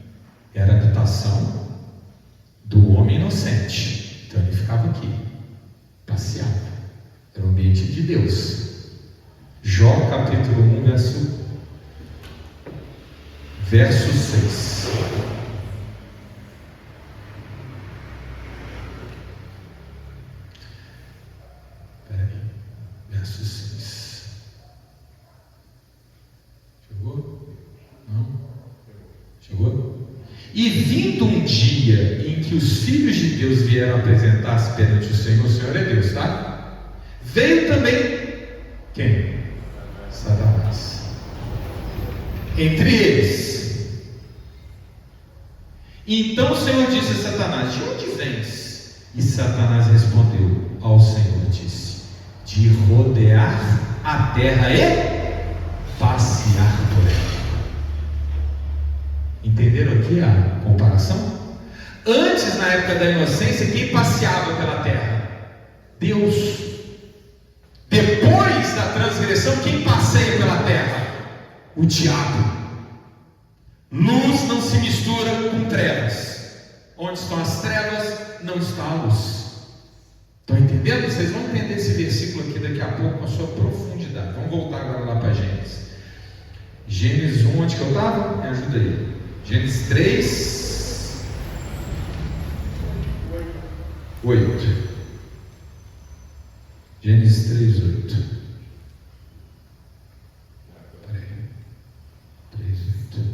era a habitação do homem inocente. Então ele ficava aqui, passeava. Era o ambiente de Deus. Jó, capítulo 1, verso verso 6. Verso 6. Chegou? Não? Chegou? E vindo um dia em que os filhos de Deus vieram apresentar-se perante o Senhor é Deus, tá? Veio também quem? Satanás. Entre eles. Então o Senhor disse a Satanás: de onde vens? E Satanás respondeu ao Senhor, disse: de rodear a terra e passear por ela. Entenderam aqui a comparação? Antes, na época da inocência, quem passeava pela terra? Deus. Depois da transgressão, quem passeia pela terra? O diabo. Luz não se mistura com trevas. Onde estão as trevas, não está a luz. Estão entendendo? Vocês vão entender esse versículo aqui daqui a pouco com a sua profundidade. Vamos voltar agora lá para Gênesis. Gênesis 1, onde que eu estava? Me ajuda aí. Gênesis 3, 8. Gênesis 3, 8. Peraí. 3, 8.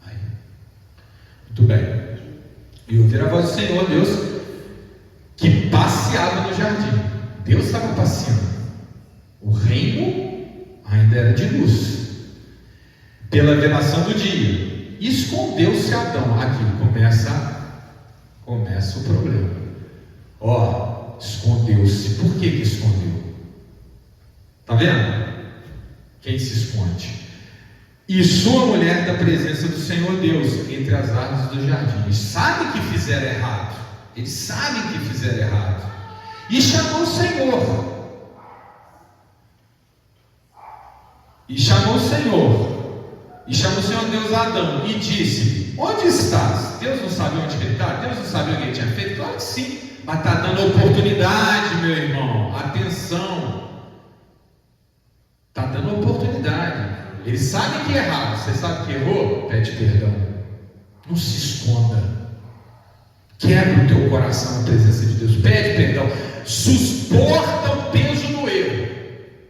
Aí. Muito bem. E ouviram a voz do Senhor Deus, que passeava no jardim. Deus estava passeando. O reino ainda era de luz. Pela velação do dia, escondeu-se Adão. Aqui começa o problema. Escondeu-se. Por que escondeu? Está vendo? Quem se esconde? E sua mulher da presença do Senhor Deus entre as árvores do jardim. Eles sabem que fizeram errado. Eles sabem que fizeram errado. E chamou o Senhor. E chamou o Senhor Deus a Adão e disse: onde estás? Deus não sabe onde ele está? Deus não sabe o que ele tinha feito? Claro que sim, mas está dando oportunidade, meu irmão. Atenção, está dando oportunidade. Ele sabe que é errado. Você sabe que errou? Pede perdão. Não se esconda. Quebra o teu coração na presença de Deus. Pede perdão. Suporta o peso do erro.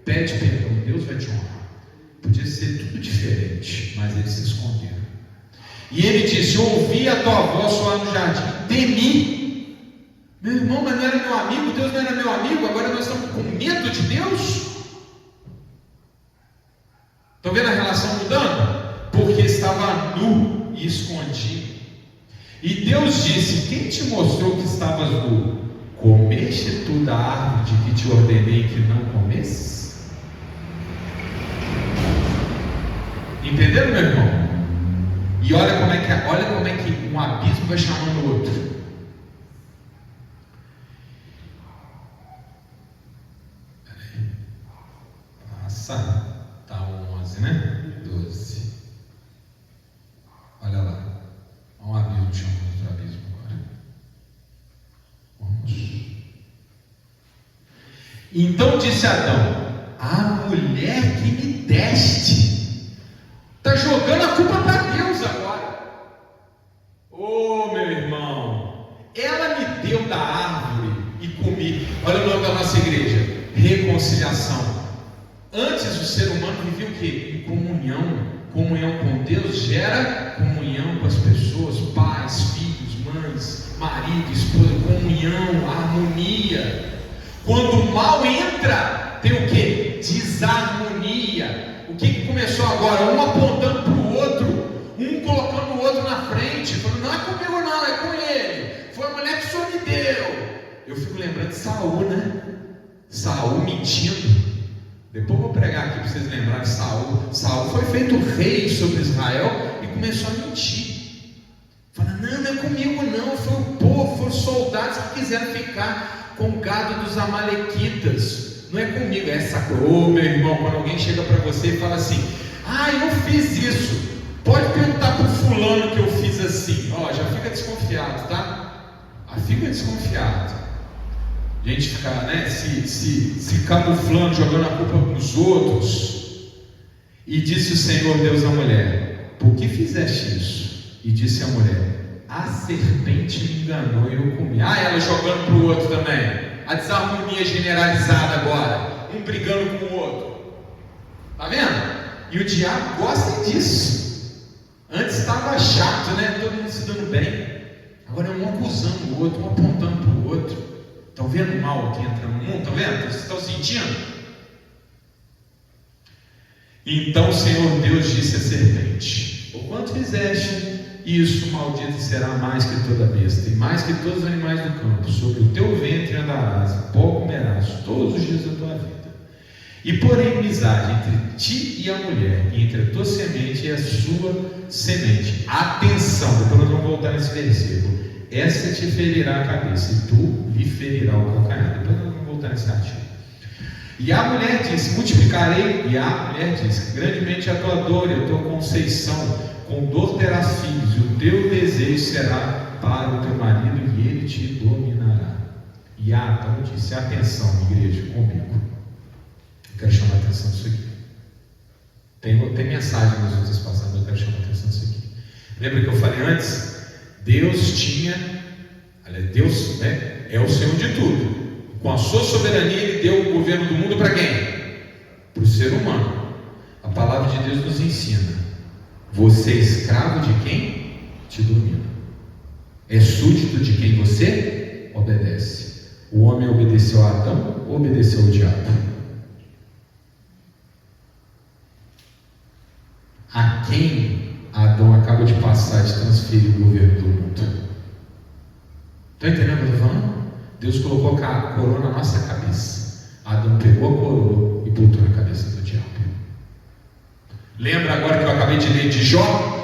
Pede perdão. Deus vai te honrar. Podia ser tudo diferente, mas eles se esconderam. E ele disse: eu ouvi a tua voz soar no jardim, temi. Meu irmão, mas não era meu amigo? Deus não era meu amigo? Agora nós estamos com medo de Deus? Estão vendo a relação mudando? Porque estava nu e escondido. E Deus disse: quem te mostrou que estavas nu? Comeste tu da árvore de que te ordenei que não comesses? Entenderam, meu irmão? E olha como é que um abismo vai chamando o outro. Peraí. Passa. Está 11, né? 12. Olha lá. Um abismo chamando outro abismo agora. Vamos. Então disse Adão: a mulher que me deste. Está jogando a culpa para Deus agora. Meu irmão, ela me deu da árvore e comi. Olha o nome da nossa igreja: reconciliação. Antes o ser humano vivia o quê? Em comunhão. Comunhão com Deus gera comunhão com as pessoas, pais, filhos, mães, marido, esposa, comunhão, harmonia. Quando o mal entra, tem o quê? Desarmonia. O que começou agora? Um apontando para o outro, um colocando o outro na frente, falando: não é comigo não, é com ele. Foi a mulher que o Senhor me deu. Eu fico lembrando de Saul, né? Saul mentindo. Depois vou pregar aqui para vocês lembrarem de Saul. Saul foi feito rei sobre Israel e começou a mentir. Fala: não é comigo não, foi o povo, foram os soldados que quiseram ficar com o gado dos amalequitas. Não é comigo, é essa coisa. Meu irmão, quando alguém chega para você e fala assim: eu fiz isso, pode perguntar para o fulano que eu fiz assim. Já fica desconfiado, tá? Fica desconfiado. A gente fica, né, se camuflando, jogando a culpa nos outros. E disse o Senhor Deus à mulher: por que fizeste isso? E disse a mulher: a serpente me enganou e eu comi. Ela jogando para o outro também. A desarmonia generalizada agora, um brigando com o outro. Está vendo? E o diabo gosta disso. Antes estava chato, né? Todo mundo se dando bem. Agora é um acusando o outro, um apontando para o outro. Estão vendo o mal aqui entrando no mundo? Estão vendo? Vocês estão sentindo? Então o Senhor Deus disse à serpente: porquanto fizeste isso, maldito será mais que toda besta, e mais que todos os animais do campo. Sobre o teu ventre andarás, e pó comerás todos os dias da tua vida. E porém inimizade entre ti e a mulher, e entre a tua semente e a sua semente. Atenção, depois nós vamos voltar nesse versículo. Essa te ferirá a cabeça, e tu lhe ferirá o calcanhar. Depois nós vamos voltar nesse artigo. E a mulher disse: multiplicarei. E a mulher disse: grandemente a tua dor e a tua conceição. Com dor terás filhos, e o teu desejo será para o teu marido, e ele te dominará. E Adão disse: atenção, igreja, comigo. Eu quero chamar a atenção disso aqui. Tem mensagem nas outras passagens, eu quero chamar a atenção disso aqui. Lembra que eu falei antes? Deus é o Senhor de tudo. Com a sua soberania, Ele deu o governo do mundo para quem? Para o ser humano. A palavra de Deus nos ensina: você é escravo de quem te domina, é súdito de quem você obedece. O homem obedeceu a Adão ou obedeceu ao diabo? A quem Adão acaba de passar, de transferir o governo do mundo? Está entendendo o que eu estou falando? Deus colocou a coroa na nossa cabeça. Adão pegou a coroa e botou na cabeça do diabo. Lembra agora que eu acabei de ler de Jó?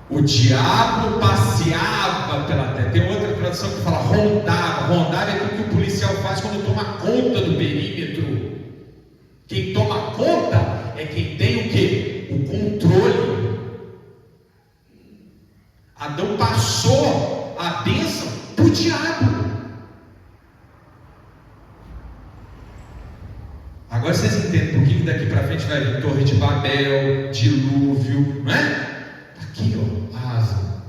O diabo passeava pela terra. Tem outra tradução que fala rondava. Rondava é aquilo que o policial faz quando toma conta do perímetro. Quem toma conta é quem tem o quê? O controle. Adão passou a bênção para o diabo. Agora vocês entendem por que daqui para frente vai vir Torre de Babel, dilúvio, não é? Aqui, ó, a asa.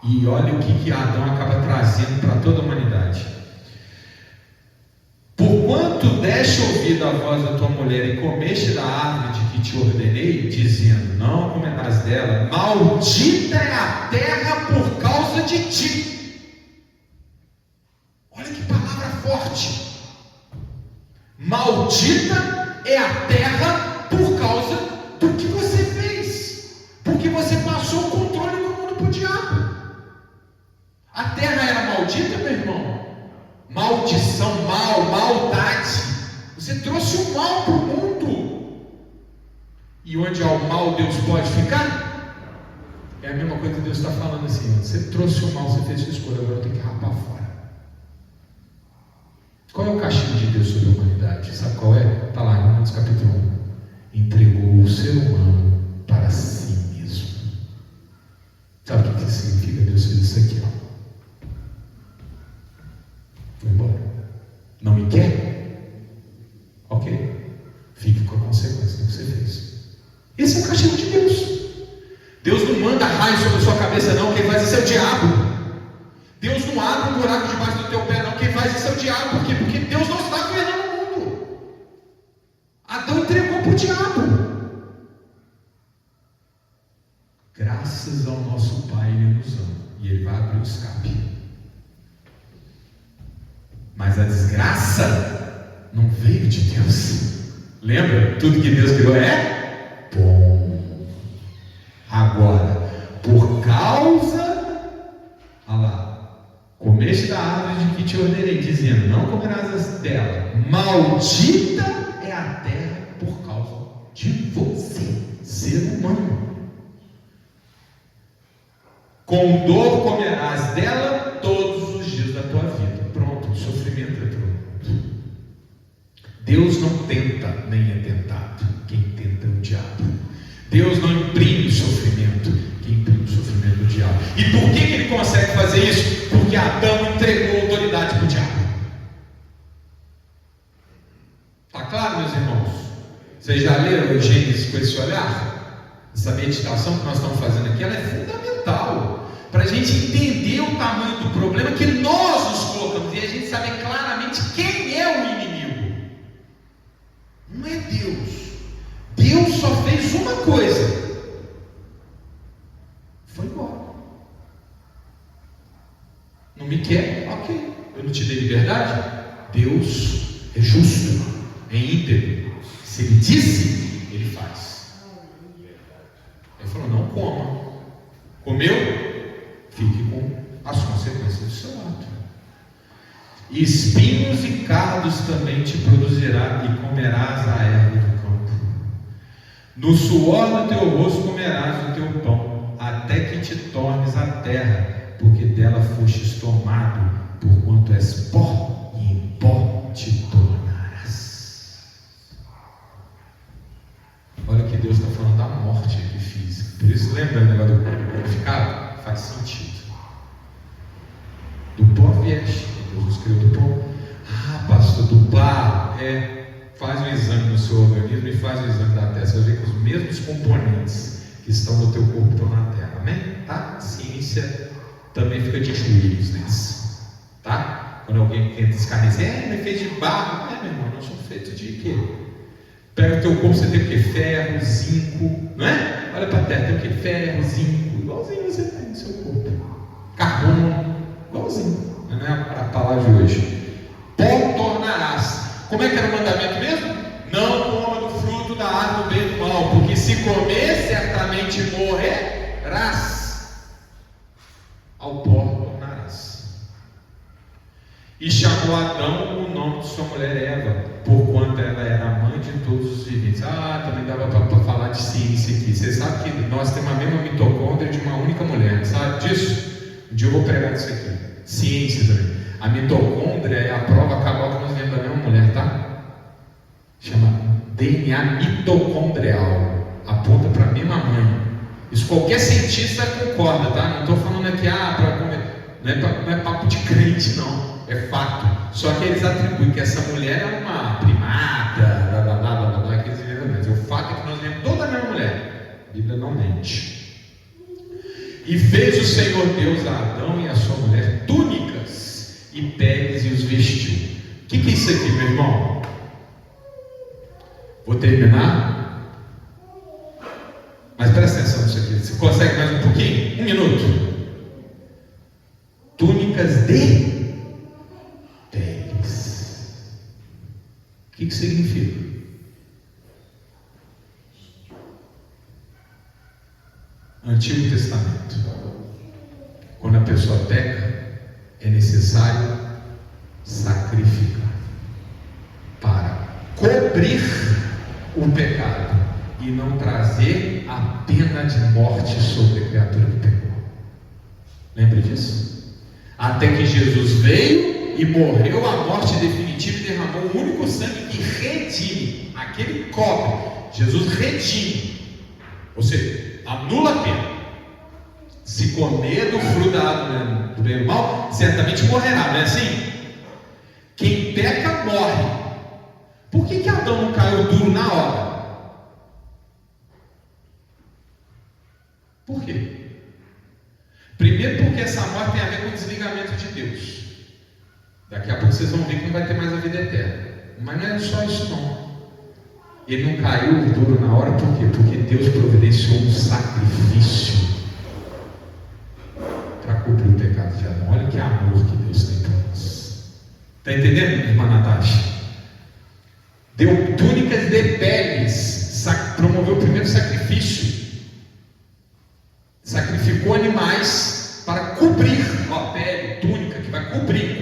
E olha o que Adão acaba trazendo para toda a humanidade. Porquanto deste ouvido a voz da tua mulher e comeste da árvore de que te ordenei, dizendo: não comerás dela, maldita é a terra por causa de ti. Olha que palavra forte. Maldita é a terra por causa do que você fez, porque você passou o controle do mundo para o diabo. A terra era maldita, meu irmão. Maldição, maldade. Você trouxe o mal para o mundo. E onde há o mal, Deus pode ficar? É a mesma coisa que Deus está falando assim: você trouxe o mal, você fez sua escolha, agora eu tenho que rapar fora. Qual é o castigo de Deus sobre a humanidade? Sabe qual é? Está lá em Romanos capítulo 1. Entregou o ser humano para si mesmo. Sabe o que significa Deus fez isso aqui? Foi embora. Não me quer? Ok. Fique com a consequência do que você fez. Esse é o castigo de Deus. Deus não manda raio sobre a sua cabeça, não. Quem faz isso é o diabo. Deus não abre um buraco debaixo do teu pé, não. Quem faz isso é o diabo. Por quê? Porque Deus não está governando o mundo. Adão entregou para o diabo. Graças ao nosso Pai, Ele nos ama. E Ele vai abrir o escape. Mas a desgraça não veio de Deus. Lembra? Tudo que Deus criou é bom. Agora, por causa, olha lá, comeste da árvore de que te ordenei, dizendo: não comerás dela, maldita é a terra por causa de você, ser humano. Com dor comerás dela todos os dias da tua vida. Pronto, o sofrimento é pronto. Deus não tenta, nem é tentado. Quem tenta é o diabo. Deus não imprime sofrimento. Quem imprime o sofrimento é o diabo. E por que ele consegue fazer isso? Porque Adão entregou autoridade para o diabo. Está claro, meus irmãos? Vocês já leram Gênesis com esse olhar? Essa meditação que nós estamos fazendo aqui, ela é fundamental para a gente entender o tamanho do problema que nós nos colocamos e a gente saber claramente quem é o inimigo. Não é Deus. Deus só fez uma coisa: foi embora. Não me quer? Ok. Eu não te dei liberdade? Deus é justo, é íntegro. Se Ele disse, Ele faz. Ele falou: não coma. Comeu? Fique com as consequências do seu ato. E espinhos e cardos também te produzirá, e comerás a erva do campo. No suor do teu rosto comerás o teu pão, até que te tornes a terra, porque dela fostes tomado, porquanto és pó, e em pó te tornarás. Olha que Deus está falando da morte aqui física. Por isso, lembrando o negócio do glorificado, faz sentido. Do pó vieste, Deus nos criou do pó. Ah, pastor, do barro. Faz um exame no seu organismo e faz um exame da terra. Você vai ver que os mesmos componentes que estão no teu corpo estão na terra. Amém? Tá? A ciência também fica de joelhos nisso. Tá? Quando alguém tenta escarnecer, mas fez de barro. Meu irmão, nós somos feitos de quê? Pega o teu corpo, você tem o quê? Ferro, zinco, não é? Olha para a terra, tem o quê? Ferro, zinco, igualzinho você tem no seu corpo. Carbono, igualzinho. Não é a palavra de hoje. Pó tornarás. Como é que era o mandamento mesmo? Não coma do fruto da árvore do bem e do mal, porque se comer, certamente morrerás. Ao pó tornarás. E chamou Adão o nome de sua mulher Eva, porquanto ela era a mãe de todos os viventes. Também dava para falar de ciência aqui. Você sabe que nós temos a mesma mitocôndria de uma única mulher, sabe disso? Um dia eu vou pregar isso aqui. Ciência também. A mitocôndria é a prova cabal que nós vemos da mesma mulher, tá? Chama DNA mitocondrial. Aponta para a mesma mãe. Isso qualquer cientista concorda, tá? Não estou falando aqui, para comer. Não é papo de crente, não. É fato. Só que eles atribuem que essa mulher é uma primata, blá blá blá blá blá, aqueles elementos. O fato é que nós vemos toda a mesma mulher. A Bíblia não mente. E fez o Senhor Deus a Adão e a sua mulher túnicas e peles e os vestiu. O que é isso aqui, meu irmão? Vou terminar. Mas presta atenção nisso aqui. Você consegue mais um pouquinho? 1 minuto. Túnicas de peles. O que significa? Antigo Testamento. Quando a pessoa peca, é necessário sacrificar para cobrir o pecado e não trazer a pena de morte sobre a criatura que pecou. Lembra disso? Até que Jesus veio e morreu a morte definitiva e derramou o único sangue que redime, aquele cobre. Jesus redime, ou seja, anula a pena. Se comer do fruto da árvore do bem e do mal, certamente morrerá, não é assim? Quem peca morre. Por que Adão não caiu duro na hora? Por quê? Primeiro porque essa morte tem a ver com o desligamento de Deus. Daqui a pouco vocês vão ver que não vai ter mais a vida eterna. Mas não é só isso não. Ele não caiu duro na hora, por quê? Porque Deus providenciou um sacrifício para cobrir o pecado de Adão. Olha que amor que Deus tem por nós. Está entendendo, irmã Natasha? Deu túnicas de peles, promoveu o primeiro sacrifício. Sacrificou animais para cobrir a pele, túnica, que vai cobrir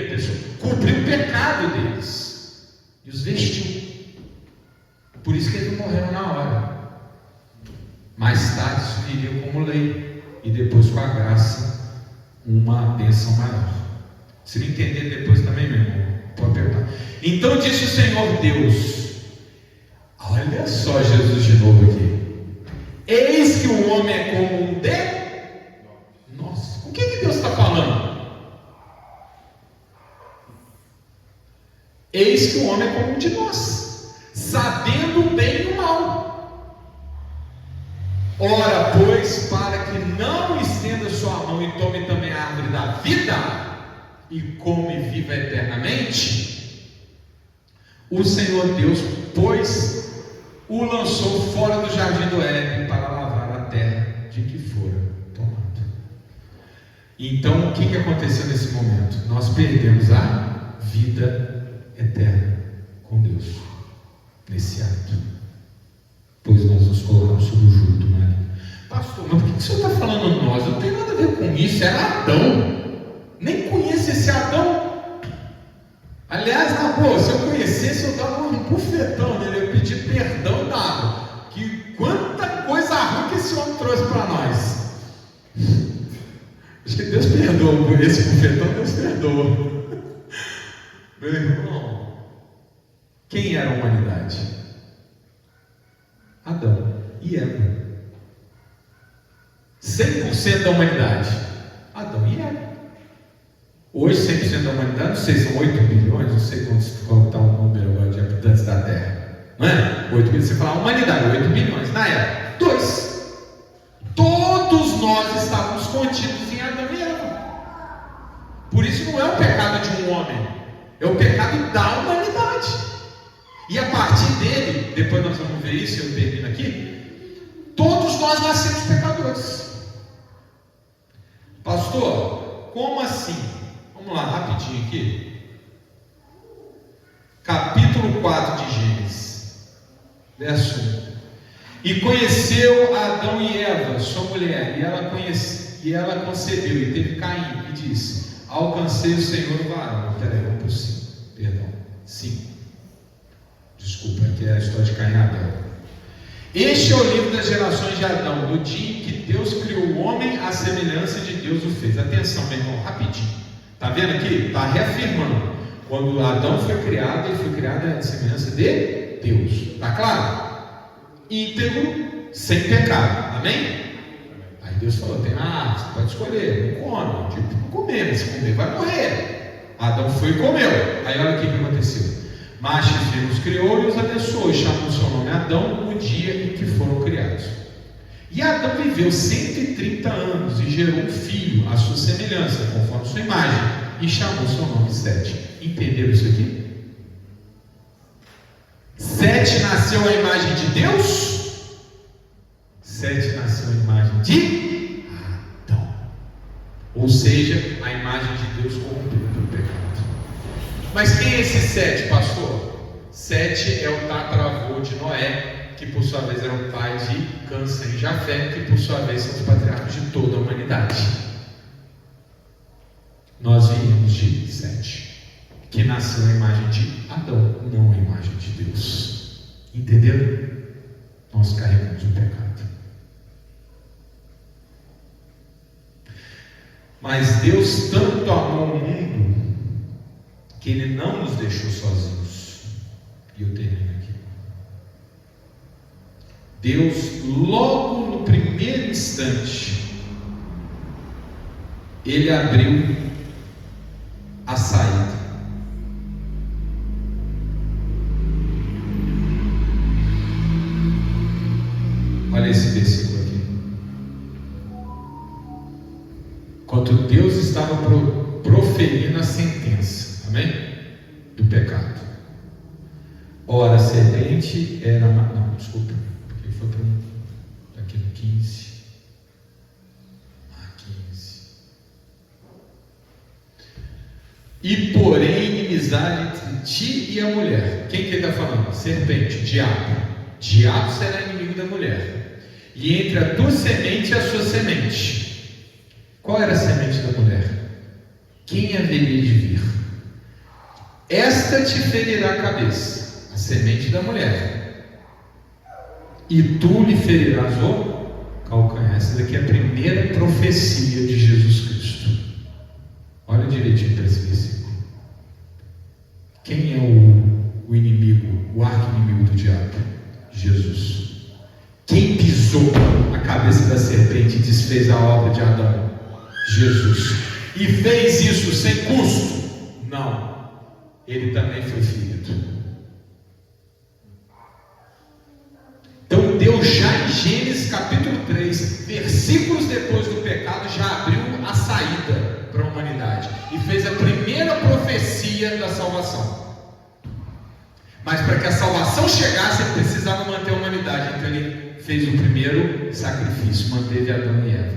a pessoa, cobrir o pecado deles, e os vestiu. Por isso que eles não morreram na hora. Mais tarde isso viria como lei, e depois com a graça, uma bênção maior. Se não entender depois também, meu irmão, pode perguntar. Então disse o Senhor Deus, olha só Jesus de novo aqui, eis que o homem é como um de... Nossa, o que Deus está falando? Eis que o homem é como um de nós, sabendo o bem e o mal. Ora, pois, para que não estenda sua mão e tome também a árvore da vida e come e viva eternamente, o Senhor Deus, pois, o lançou fora do jardim do Éden para lavrar a terra de que fora tomado. Então, o que aconteceu nesse momento? Nós perdemos a vida eterna com Deus, nesse ato, pois nós nos colocamos sob o jugo do maligno. Pastor, mas por que o senhor está falando nós? Não tem nada a ver com isso, era Adão. Nem conheço esse Adão. Aliás, na boa, se eu conhecesse, eu dava um bufetão nele, eu pedi perdão e dava. Que quanta coisa ruim que esse homem trouxe para nós. Acho que Deus perdoa por esse bufetão, Deus perdoa. Meu irmão, quem era a humanidade? Adão e Eva. 100% da humanidade, Adão e Eva. Hoje 100% da humanidade, não sei, são 8 bilhões, não sei qual está o número agora de habitantes da Terra, não é? 8 bilhões, você fala humanidade, 8 bilhões, na era, 2. Todos nós estávamos contidos em Adão e Eva. Por isso não é o pecado de um homem, é o pecado da humanidade. E a partir dele, depois nós vamos ver isso, eu termino aqui, todos nós nascemos pecadores. Pastor, como assim? Vamos lá, rapidinho aqui. Capítulo 4 de Gênesis, verso 1. E conheceu Adão e Eva, sua mulher, e ela concebeu e teve Caim, e disse: alcancei o Senhor o varão. Peraí, vamos para o 5, perdão, 5. Desculpa, aqui é a história de Caim e Abel. Este é o livro das gerações de Adão, do dia em que Deus criou o homem, à semelhança de Deus o fez. Atenção, meu irmão, rapidinho. Está vendo aqui? Está reafirmando. Quando Adão foi criado, ele foi criado à semelhança de Deus. Está claro? Íntegro, sem pecado. Amém? Aí Deus falou: tem arte, você pode escolher, não come. Tipo, não comer, mas se comer vai morrer. Adão foi e comeu. Aí olha o que aconteceu. Macho e fêmea os criou e os abençoou, e chamou o seu nome Adão no dia em que foram criados. E Adão viveu 130 anos e gerou um filho à sua semelhança, conforme sua imagem, e chamou seu nome Sete. Entenderam isso aqui? Sete nasceu à imagem de Deus, Sete nasceu à imagem de Adão. Ou seja, a imagem de Deus corrompida pelo pecado. Mas quem é esse Sete, pastor? Sete é o tataravô de Noé, que por sua vez era o pai de Cã, Sem e Jafé, que por sua vez são os patriarcas de toda a humanidade. Nós viemos de Sete, que nasceu na imagem de Adão, não a imagem de Deus. Entenderam? Nós carregamos o pecado. Mas Deus tanto amou o mundo que Ele não nos deixou sozinhos. E eu termino aqui. Deus, logo no primeiro instante, Ele abriu a saída. Olha esse versículo aqui. Enquanto Deus estava proferindo a sentença, amém? Do pecado. Ora, a serpente era... Não, desculpa, porque foi para aqui no 15. 15. E porém inimizade entre ti e a mulher. Quem que ele está falando? Serpente, diabo. Diabo será inimigo da mulher. E entre a tua semente e a sua semente. Qual era a semente da mulher? Quem haveria de vir? Esta te ferirá a cabeça, a semente da mulher, e tu lhe ferirás o calcanhar. Essa daqui é a primeira profecia de Jesus Cristo. Olha direitinho para esse versículo. Quem é o inimigo, o arqui-inimigo do diabo? Jesus. Quem pisou a cabeça da serpente e desfez a obra de Adão? Jesus. E fez isso sem custo? Não. Ele também foi ferido. Então Deus já em Gênesis capítulo 3 profecia da salvação. Mas para que a salvação chegasse, ele precisava manter a humanidade. Então ele fez o primeiro sacrifício, manteve Adão e Eva.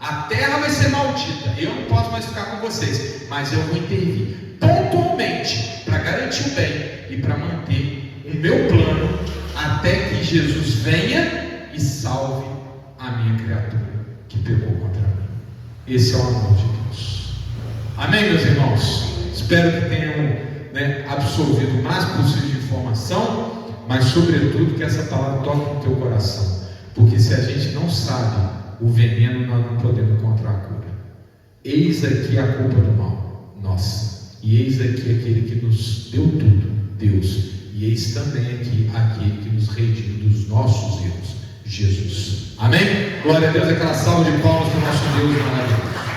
A terra vai ser maldita, eu não posso mais ficar com vocês, mas eu vou intervir pontualmente para garantir o bem e para manter o meu plano até que Jesus venha e salve a minha criatura que pecou contra mim. Esse é o amor de Deus. Amém, meus irmãos? Espero que tenham absorvido o máximo possível de informação, mas sobretudo que essa palavra toque no teu coração, porque se a gente não sabe o veneno, nós não podemos encontrar a cura. Eis aqui a culpa do mal, nossa, e eis aqui aquele que nos deu tudo, Deus, e eis também aqui aquele que nos redimiu dos nossos erros, Jesus. Amém? Glória a Deus, aquela salva de palmas para o nosso Deus maravilhoso.